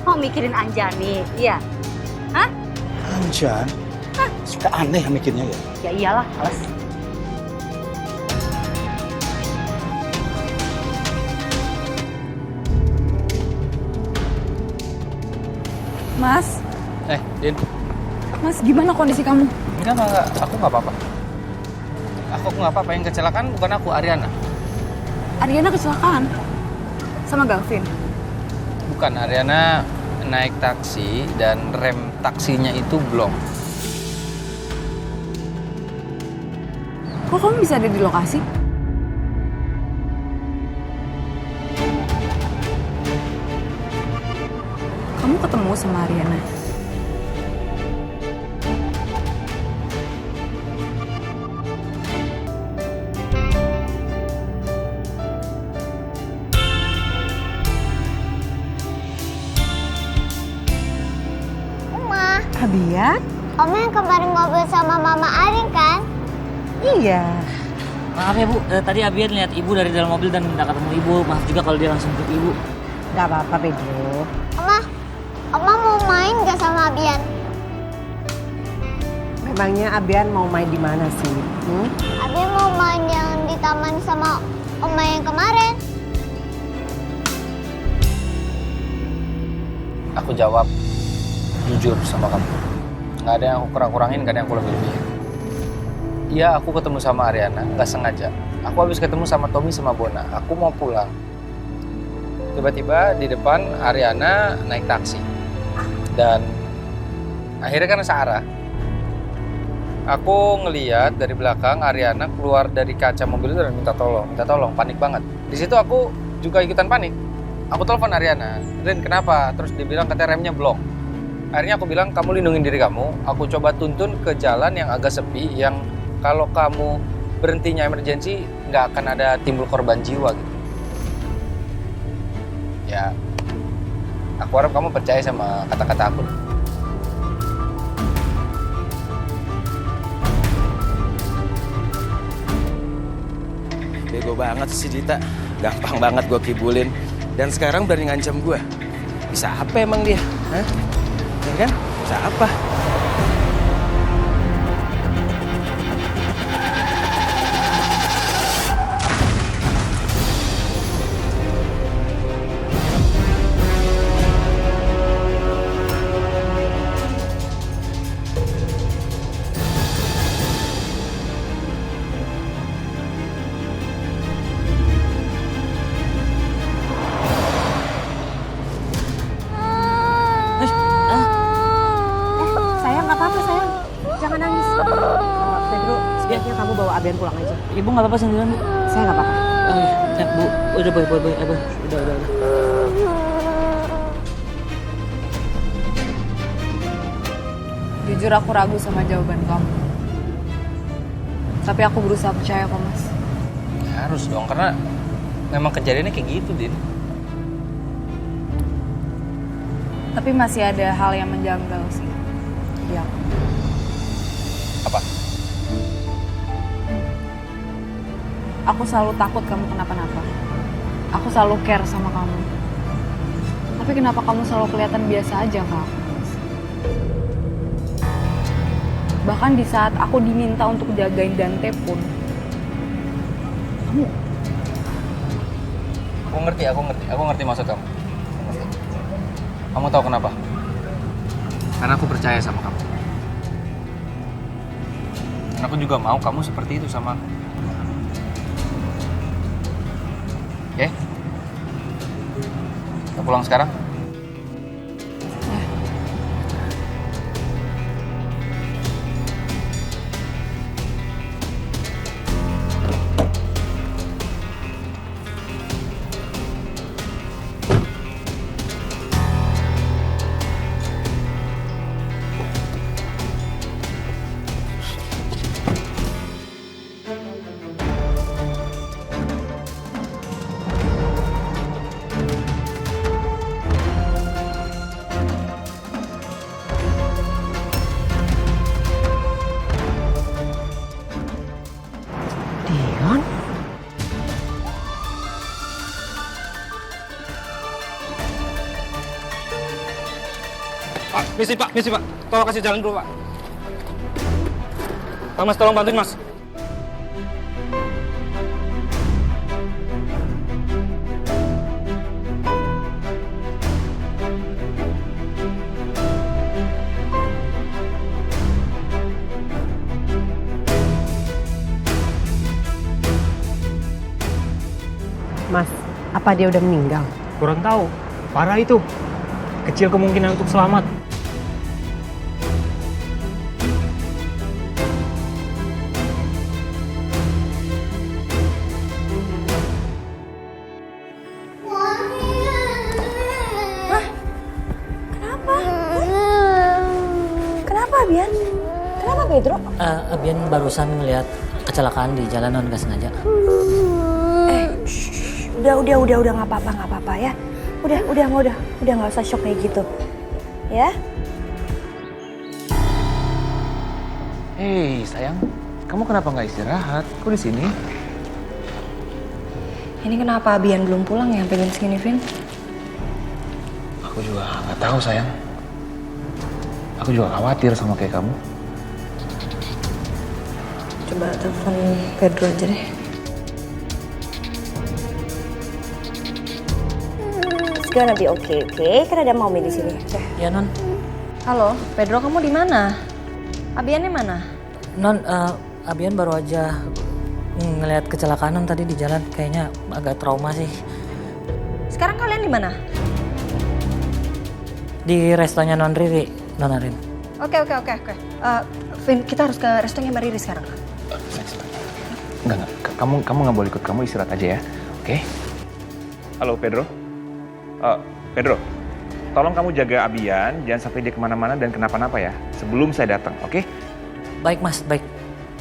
Oh, mikirin Anjani. Iya. Hah? Anjan? Suka aneh mikirnya ya. Ya iyalah, males. Mas, Din. Mas gimana kondisi kamu? Enggak, aku nggak apa-apa. Aku nggak apa-apa, yang kecelakaan bukan aku, Ariana. Ariana kecelakaan? Sama Gavin? Bukan, Ariana naik taksi dan rem taksinya itu blong. Kok kamu bisa ada di lokasi? Kamu ketemu sama Ariana? Oma. Abian? Oma yang kemarin ngobrol sama Mama Arin kan? Iya. Maaf ya Bu, tadi Abian lihat Ibu dari dalam mobil dan minta ketemu Ibu. Maaf juga kalau dia langsung ke Ibu. Gak apa-apa, Pedro. Oma mau main gak sama Abian? Memangnya Abian mau main di mana sih? Abian mau main yang di taman sama Oma yang kemarin. Aku jawab jujur sama kamu. Nggak ada yang aku kurang-kurangin, nggak ada yang aku lebih-lebihin. Iya, aku ketemu sama Ariana, nggak sengaja. Aku habis ketemu sama Tommy sama Bona. Aku mau pulang. Tiba-tiba di depan Ariana naik taksi. Dan akhirnya kan searah. Aku ngeliat dari belakang Ariana keluar dari kaca mobil itu dan minta tolong, panik banget. Di situ aku juga ikutan panik. Aku telepon Ariana, Rin kenapa? Terus dia bilang katanya remnya blong. Akhirnya aku bilang kamu lindungin diri kamu. Aku coba tuntun ke jalan yang agak sepi, yang kalau kamu berhentinya emergency nggak akan ada timbul korban jiwa gitu. Ya, aku harap kamu percaya sama kata-kata aku. Bego banget sih Dita. Gampang banget gue kibulin. Dan sekarang berani ngancam gue. Bisa apa emang dia? Hah? Ya kan? Bisa apa? Sayang, nggak apa-apa sayang. Jangan nangis. Pedro, sebaiknya kamu bawa Abian pulang aja. Ibu nggak apa-apa sendirian Bu? Saya nggak apa-apa. Oh iya, Bu, udah boy, udah. Jujur aku ragu sama jawaban kamu. Tapi aku berusaha percaya kok Mas. Ya, harus dong, karena memang kejadiannya kayak gitu, Din. Tapi masih ada hal yang menjanggal sih di aku. Apa? Aku selalu takut kamu kenapa-napa. Aku selalu care sama kamu. Tapi kenapa kamu selalu kelihatan biasa aja ke aku? Bahkan di saat aku diminta untuk jagain Dante pun, kamu... Aku ngerti maksud kamu. Kamu tahu kenapa? Karena aku percaya sama kamu. Dan aku juga mau kamu seperti itu sama aku. Oke? Kita pulang sekarang? Misi Pak. Tolong kasih jalan dulu Pak. Pak Mas, tolong bantuin Mas. Mas, apa dia udah meninggal? Kurang tahu. Parah itu. Kecil kemungkinan untuk selamat. Kenapa, Abian? Kenapa, Pedro? Abian barusan ngeliat kecelakaan di jalanan nggak sengaja. Udah nggak apa-apa ya. Udah nggak usah shock kayak gitu, ya. Hei sayang, kamu kenapa nggak istirahat? Kok di sini? Ini kenapa Abian belum pulang ya sampai jam segini, Vin? Aku juga nggak tahu sayang. Aku juga khawatir sama kayak kamu. Coba telepon Pedro aja deh. It's gonna be okay, okay? Kan ada Mommy di sini. Ya Non. Halo, Pedro, kamu di mana? Abiannya mana? Non, Abian baru aja ngelihat kecelakaan tadi di jalan, kayaknya agak trauma sih. Sekarang kalian di mana? Di restonya Non Riri, Non Arin. Oke. Vin, kita harus ke restonya Mbak Riri sekarang. Enggak. Kamu nggak boleh ikut. Kamu istirahat aja ya, oke? Halo Pedro. Pedro, tolong kamu jaga Abian, jangan sampai dia kemana-mana dan kenapa-napa ya, sebelum saya datang, oke? Baik Mas, baik.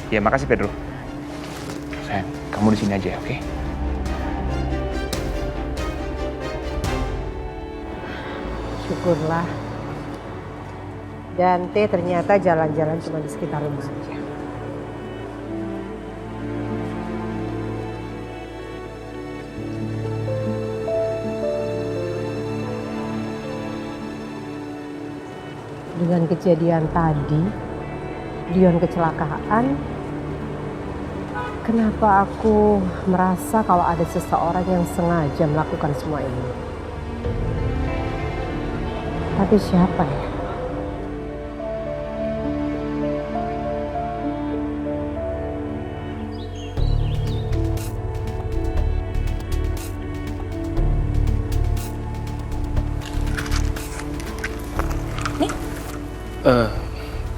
Ya makasih Pedro. Sayang, kamu di sini aja, oke? Syukurlah. Dante ternyata jalan-jalan cuma di sekitar rumah saja. Dengan kejadian tadi, Dion kecelakaan, kenapa aku merasa kalau ada seseorang yang sengaja melakukan semua ini? Tapi siapa ya?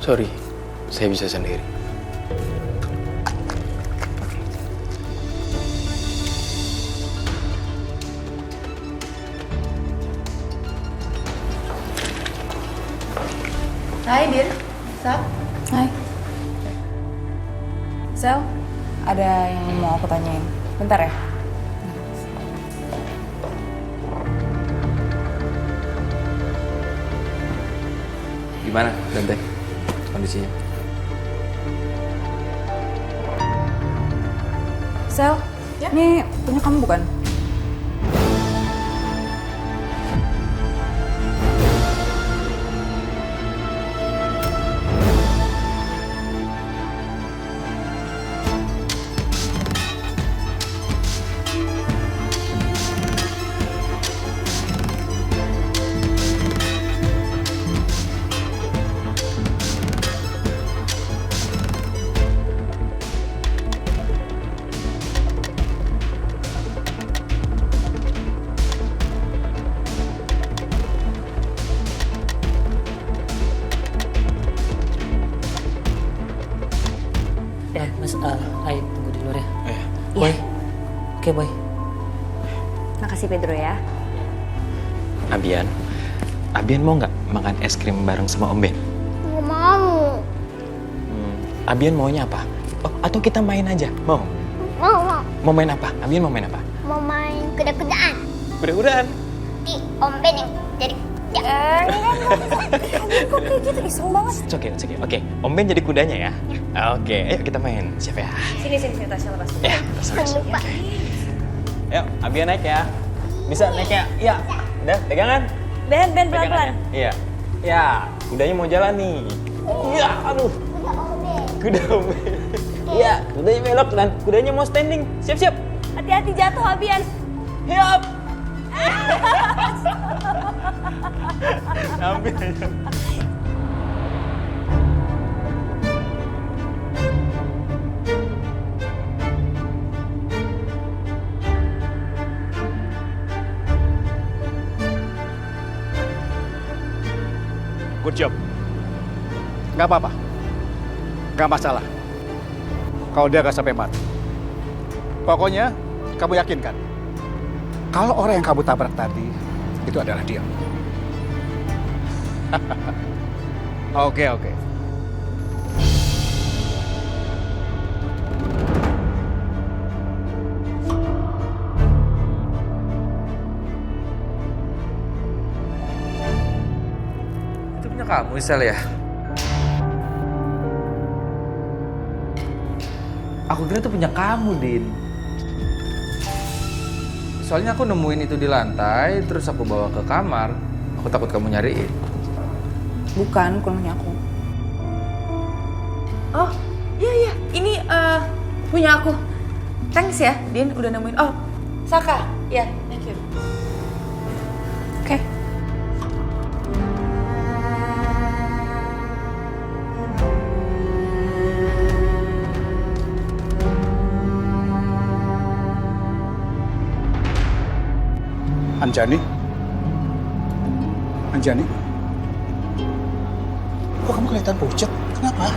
Sorry, saya bisa sendiri. Hai, Dir. Sal. Hai. Sal, ada yang mau aku tanyain. Bentar ya. Gimana, Dante? Kondisinya? Sal, ini punya kamu bukan? Ya, Mas, Ai tunggu di luar ya. Boy. Oke, Boy. Makasih Pedro ya. Abian mau nggak makan es krim bareng sama Om Ben? Nggak mau. Abian maunya apa? Oh, atau kita main aja? Mau? Mau. Mau main apa? Abian mau main apa? Mau main kuda-kudaan. Kuda-kudaan? Di Om Ben yang jadi kuda. Kok kayak gitu? Iseng banget. Oke. Om Ben jadi kudanya ya? Oke, ayo kita main. Siap ya? Sini Tasya lepas. Ya, lupa. Ayo, Abian naik ya. Bisa naik ya? Iya. Udah, pegangan? Ben pelan-pelan. Iya. Ya, kudanya mau jalan nih. Iya, aduh. Kuda ombek. Iya, kudanya belok dan kudanya mau standing. Siap-siap. Hati-hati jatuh, Abian. Hiap. Hampir. Good job. Gak apa-apa. Gak masalah. Kalau dia gak sampai mati. Pokoknya kamu yakinkan. Kalau orang yang kamu tabrak tadi, itu adalah dia. Oke. Itu punya kamu, Sel ya? Aku kira itu punya kamu, Din. Soalnya aku nemuin itu di lantai, terus aku bawa ke kamar. Aku takut kamu nyariin. Bukan punya aku. Oh, iya. Ini punya aku. Thanks ya, Din, udah nemuin. Oh, Saka. Ya, thank you. Oke. Anjani? Kok kamu kelihatan pucat? Kenapa?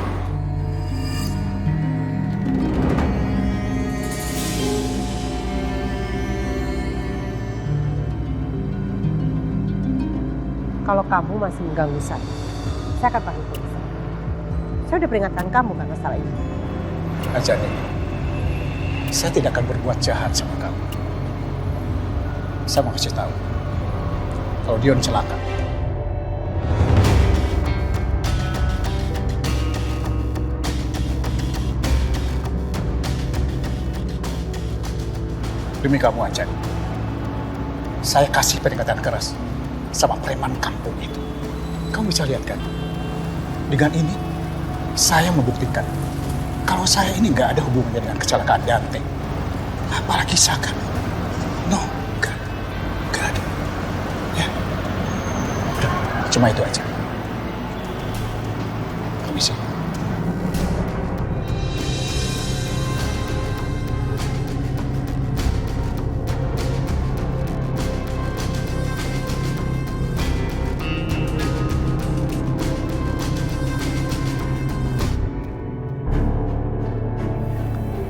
Kalau kamu masih mengganggu saya akan panggil polisi. Saya udah peringatkan kamu kan masalah ini. Anjani, saya tidak akan berbuat jahat sama kamu. Saya mau kasih tahu, kalau Dion celaka. Demi kamu, Anjani, saya kasih peringatan keras sama preman kampung itu. Kamu bisa lihat kan? Dengan ini, saya membuktikan kalau saya ini nggak ada hubungannya dengan kecelakaan Dante. Apalagi Saka. No, nggak ada. Ya, udah, cuma itu aja. Permisi.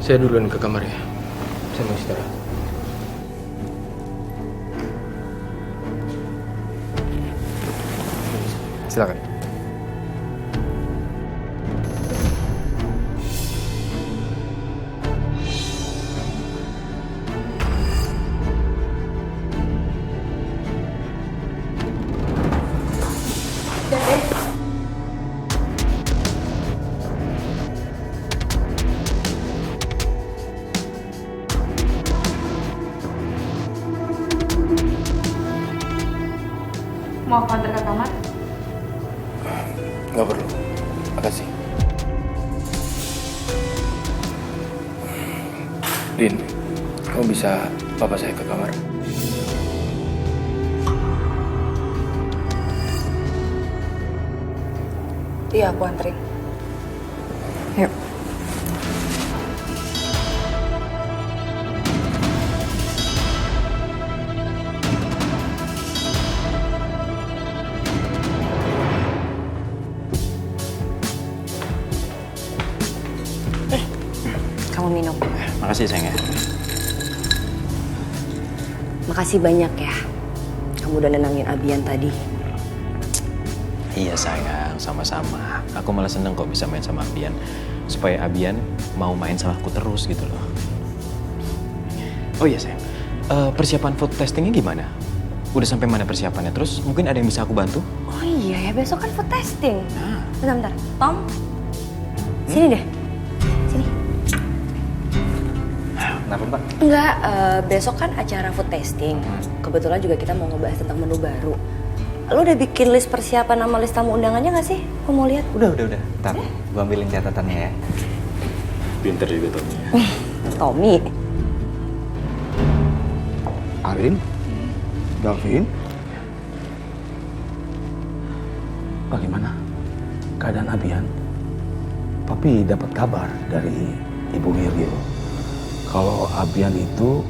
Saya duluan ke kamar ya. Saya mau istirahat. Silakan. Mau aku antar ke kamar? Nggak perlu. Makasih. Din, kamu bisa bawa saya ke kamar? Iya, aku anterin. Yuk. Kamu minum. Makasih sayang ya. Makasih banyak ya. Kamu udah nenangin Abian tadi. Iya sayang, sama-sama. Aku malah seneng kok bisa main sama Abian. Supaya Abian mau main sama aku terus gitu loh. Oh iya sayang, persiapan food testingnya gimana? Udah sampai mana persiapannya? Terus mungkin ada yang bisa aku bantu? Oh iya ya, besok kan food testing. Bentar. Tom, sini deh. Kenapa Mbak? Enggak, besok kan acara food testing. Kebetulan juga kita mau ngebahas tentang menu baru. Lu udah bikin list persiapan sama list tamu undangannya gak sih? Aku mau lihat. Udah. Ntar gue ambilin catatannya ya. Pinter juga Tommy. Tommy. Arin? Galvin? Bagaimana keadaan Abian? Papi dapat kabar dari Ibu Wiryo kalau Abian itu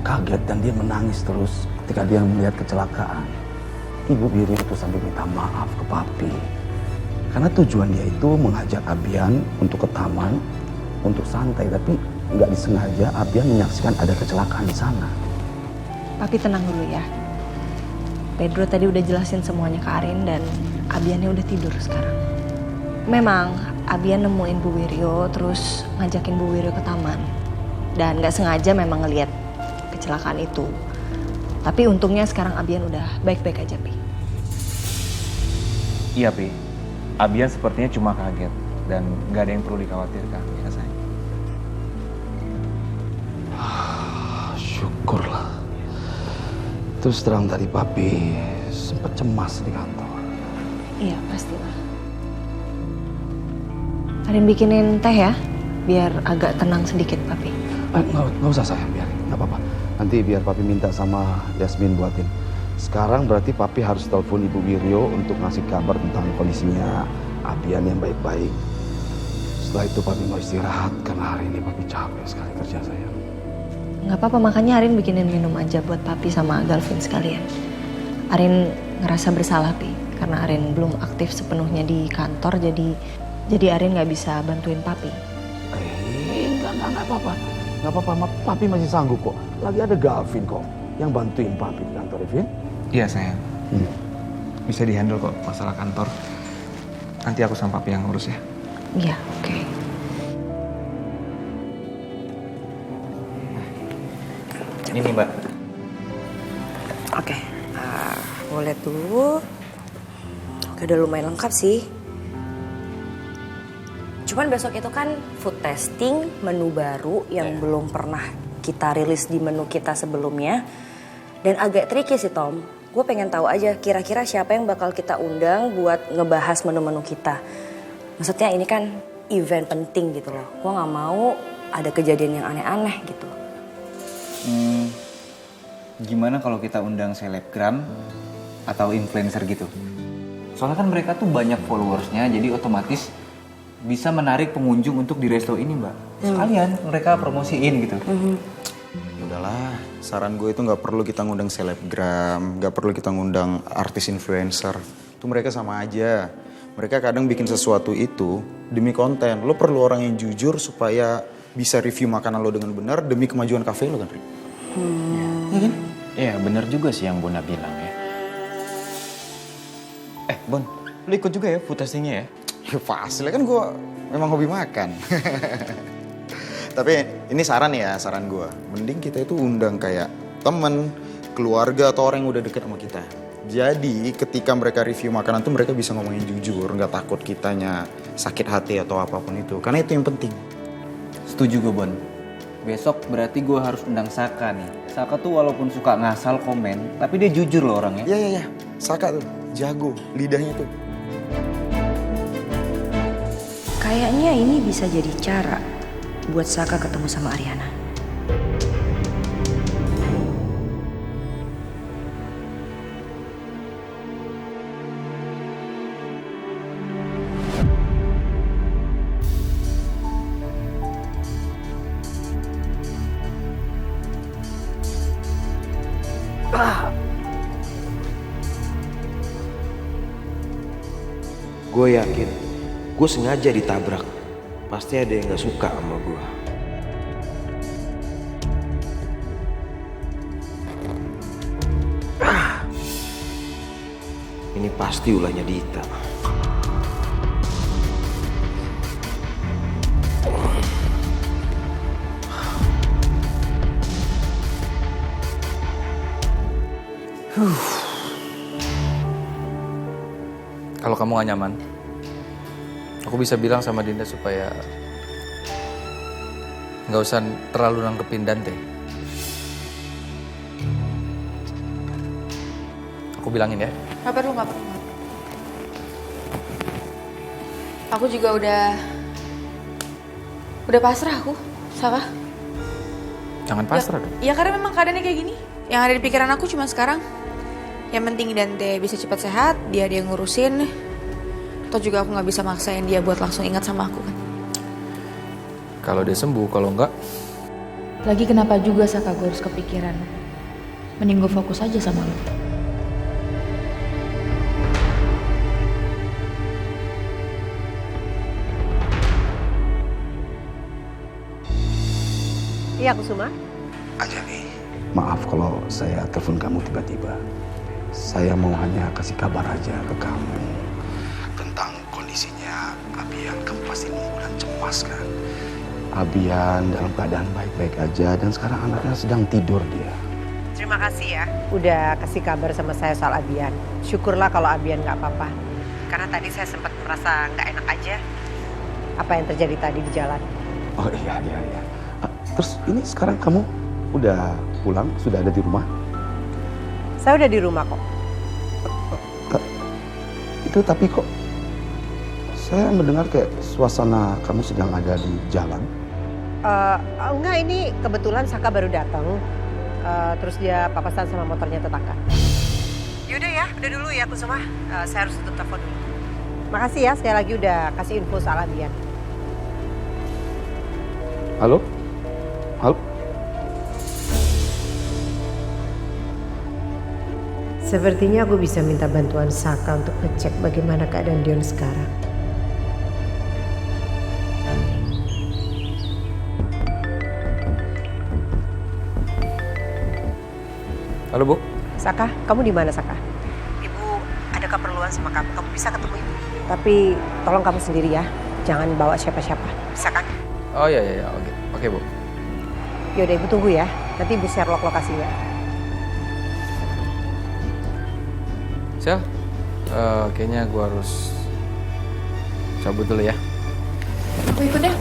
kaget dan dia menangis terus ketika dia melihat kecelakaan. Ibu Wiryo itu sampai minta maaf ke Papi karena tujuan dia itu mengajak Abian untuk ke taman untuk santai, tapi nggak disengaja Abian menyaksikan ada kecelakaan di sana. Papi tenang dulu ya. Pedro tadi udah jelasin semuanya ke Arin dan Abiannya udah tidur sekarang. Memang Abian nemuin Bu Wiryo terus ngajakin Bu Wiryo ke taman. Dan gak sengaja memang ngelihat kecelakaan itu. Tapi untungnya sekarang Abian udah baik-baik aja, Pi. Iya, Pi. Abian sepertinya cuma kaget dan nggak ada yang perlu dikhawatirkan, ya sayang. Syukurlah. Terus terang tadi Papi sempat cemas di kantor. Iya, pastilah. Arin bikinin teh ya, biar agak tenang sedikit, Papi. Nggak usah sayang, biarin. Nggak apa-apa. Nanti biar Papi minta sama Yasmin buatin. Sekarang berarti Papi harus telepon Ibu Wiryo untuk ngasih kabar tentang kondisinya Abian yang baik-baik. Setelah itu Papi mau istirahat karena hari ini Papi capek sekali kerja sayang. Nggak apa-apa, makanya Arin bikinin minum aja buat Papi sama Galvin sekalian. Arin ngerasa bersalah, Pi. Karena Arin belum aktif sepenuhnya di kantor, jadi Arin nggak bisa bantuin Papi. Nggak apa-apa. Nggak apa-apa, Papi masih sanggup kok. Lagi ada Galvin kok yang bantuin Papi di kantor, Vin. Iya sayang. Bisa dihandle kok masalah kantor. Nanti aku sama Papi yang ngurus ya. Iya, oke. Ini nih, Mbak. Oke, gue lihat dulu. Oke, udah lumayan lengkap sih. Cuman besok itu kan food testing, menu baru yang belum pernah kita rilis di menu kita sebelumnya. Dan agak tricky sih, Tom. Gue pengen tahu aja kira-kira siapa yang bakal kita undang buat ngebahas menu-menu kita. Maksudnya ini kan event penting gitu loh. Gue gak mau ada kejadian yang aneh-aneh gitu. Gimana kalau kita undang selebgram atau influencer gitu? Soalnya kan mereka tuh banyak followersnya, jadi otomatis bisa menarik pengunjung untuk di resto ini, Mbak. Sekalian mereka promosiin gitu. Udahlah, saran gue itu nggak perlu kita ngundang selebgram, nggak perlu kita ngundang artis influencer. Itu mereka sama aja. Mereka kadang bikin sesuatu itu demi konten. Lo perlu orang yang jujur supaya bisa review makanan lo dengan benar demi kemajuan kafe lo kan, Rik? Iya kan? Iya, bener juga sih yang Bona bilang ya. Bon, lo ikut juga ya food testingnya ya? Ya pasti lah, kan gue memang hobi makan. Tapi ini saran ya, saran gue. Mending kita itu undang kayak temen, keluarga, atau orang yang udah deket sama kita. Jadi ketika mereka review makanan tuh mereka bisa ngomongin jujur, nggak takut kitanya sakit hati atau apapun itu. Karena itu yang penting. Setuju gue, Bon. Besok berarti gue harus undang Saka nih. Saka tuh walaupun suka ngasal komen, tapi dia jujur loh orangnya. Iya. Saka tuh jago, lidahnya tuh. Kayaknya ini bisa jadi cara buat Saka ketemu sama Ariana. Gue yakin, gue sengaja ditabrak. Pasti ada yang gak suka sama gue. Ini pasti ulahnya Dita. Kalau kamu gak nyaman, aku bisa bilang sama Dinda supaya nggak usah terlalu nanggepin Dante. Aku bilangin ya. Gak perlu. Aku juga udah pasrah aku, Saka. Jangan pasrah dong. Ya karena memang keadaannya kayak gini. Yang ada di pikiran aku cuma sekarang, yang penting Dante bisa cepat sehat, dia ngurusin. Atau juga aku nggak bisa maksain dia buat langsung ingat sama aku kan. Kalau dia sembuh, kalau enggak, Lagi kenapa juga Saka gue harus kepikiran? Mending gue fokus aja sama lu. Iya, Kusuma. Anjali, maaf kalau saya telepon kamu tiba-tiba. Saya mau hanya kasih kabar aja ke kamu tentang kondisinya Abian. Kamu pasti nunggu dan cemas kan? Abian dalam keadaan baik-baik aja dan sekarang anaknya sedang tidur dia. Terima kasih ya. Udah kasih kabar sama saya soal Abian. Syukurlah kalau Abian nggak apa-apa. Karena tadi saya sempat merasa nggak enak aja apa yang terjadi tadi di jalan. Oh iya. Terus ini sekarang kamu udah pulang? Sudah ada di rumah? Saya udah di rumah kok. Itu tapi kok saya mendengar kayak suasana kamu sedang ada di jalan. Enggak, ini kebetulan Saka baru datang. Terus dia papasan sama motornya tetangga. Yaudah ya, udah dulu ya Kusuma. Saya harus tutup telepon dulu. Makasih ya sekali lagi udah kasih info soal Abian. Halo? Sepertinya aku bisa minta bantuan Saka untuk ngecek bagaimana keadaan Dion sekarang. Halo Bu. Saka, kamu di mana Saka? Ibu ada keperluan sama kamu. Kamu bisa ketemu ibu. Tapi tolong kamu sendiri ya. Jangan bawa siapa-siapa. Bisa kan? Oh iya, oke Bu. Yaudah ibu tunggu ya. Nanti ibu share lokasinya. Sel, kayaknya gue harus cabut dulu ya. Aku ikut deh.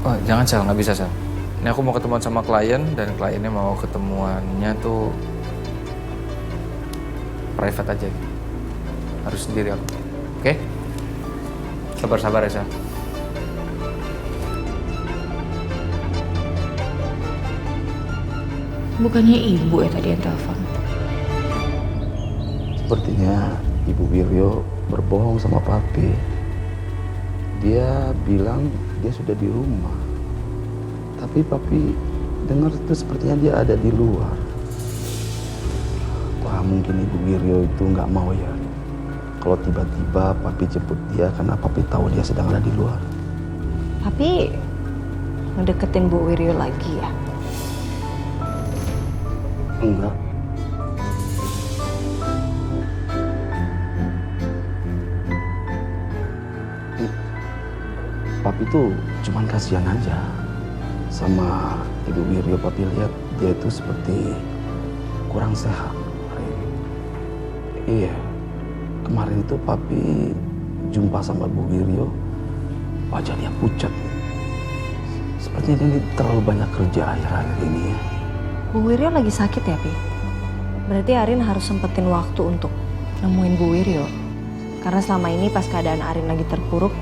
Oh jangan Sel, nggak bisa Sel. Ini aku mau ketemuan sama klien dan kliennya mau ketemuannya tuh private aja. Harus sendiri aku. Oke? Sabar-sabar ya Sel. Bukannya ibu ya tadi yang telepon? Sepertinya Ibu Wiryo berbohong sama Papi. Dia bilang dia sudah di rumah. Tapi Papi dengar itu sepertinya dia ada di luar. Wah, mungkin Ibu Wiryo itu nggak mau ya. Kalau tiba-tiba Papi jemput dia karena Papi tahu dia sedang ada di luar. Tapi ngedeketin Bu Wiryo lagi ya? Enggak. Papi tuh cuman kasihan aja sama Ibu Wiryo. Papi lihat dia itu seperti kurang sehat. Iya, kemarin itu Papi jumpa sama Bu Wiryo, wajah dia pucat. Sepertinya dia terlalu banyak kerja akhir-akhir ini ya. Bu Wiryo lagi sakit ya, Pi? Berarti Arin harus sempetin waktu untuk nemuin Bu Wiryo. Karena selama ini pas keadaan Arin lagi terpuruk,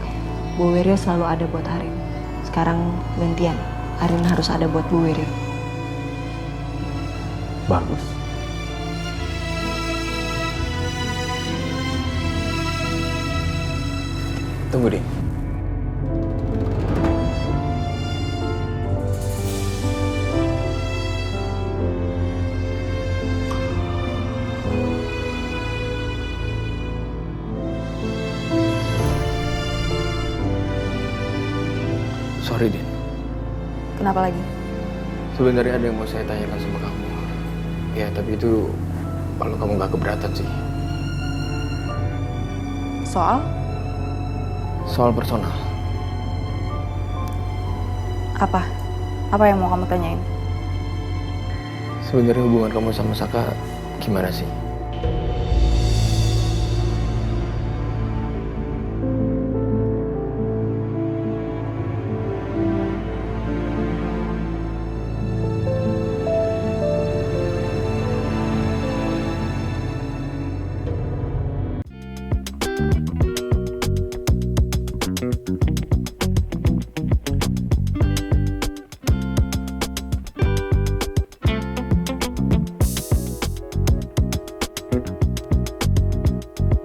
Bu Wiryo selalu ada buat Arin. Sekarang gantian, Arin harus ada buat Bu Wiryo. Bagus. Tunggu deh. Sorry, Din. Kenapa lagi? Sebenarnya ada yang mau saya tanyakan sama kamu. Ya, tapi itu kalau kamu gak keberatan sih. Soal? Soal personal. Apa? Apa yang mau kamu tanyain? Sebenarnya hubungan kamu sama Saka gimana sih?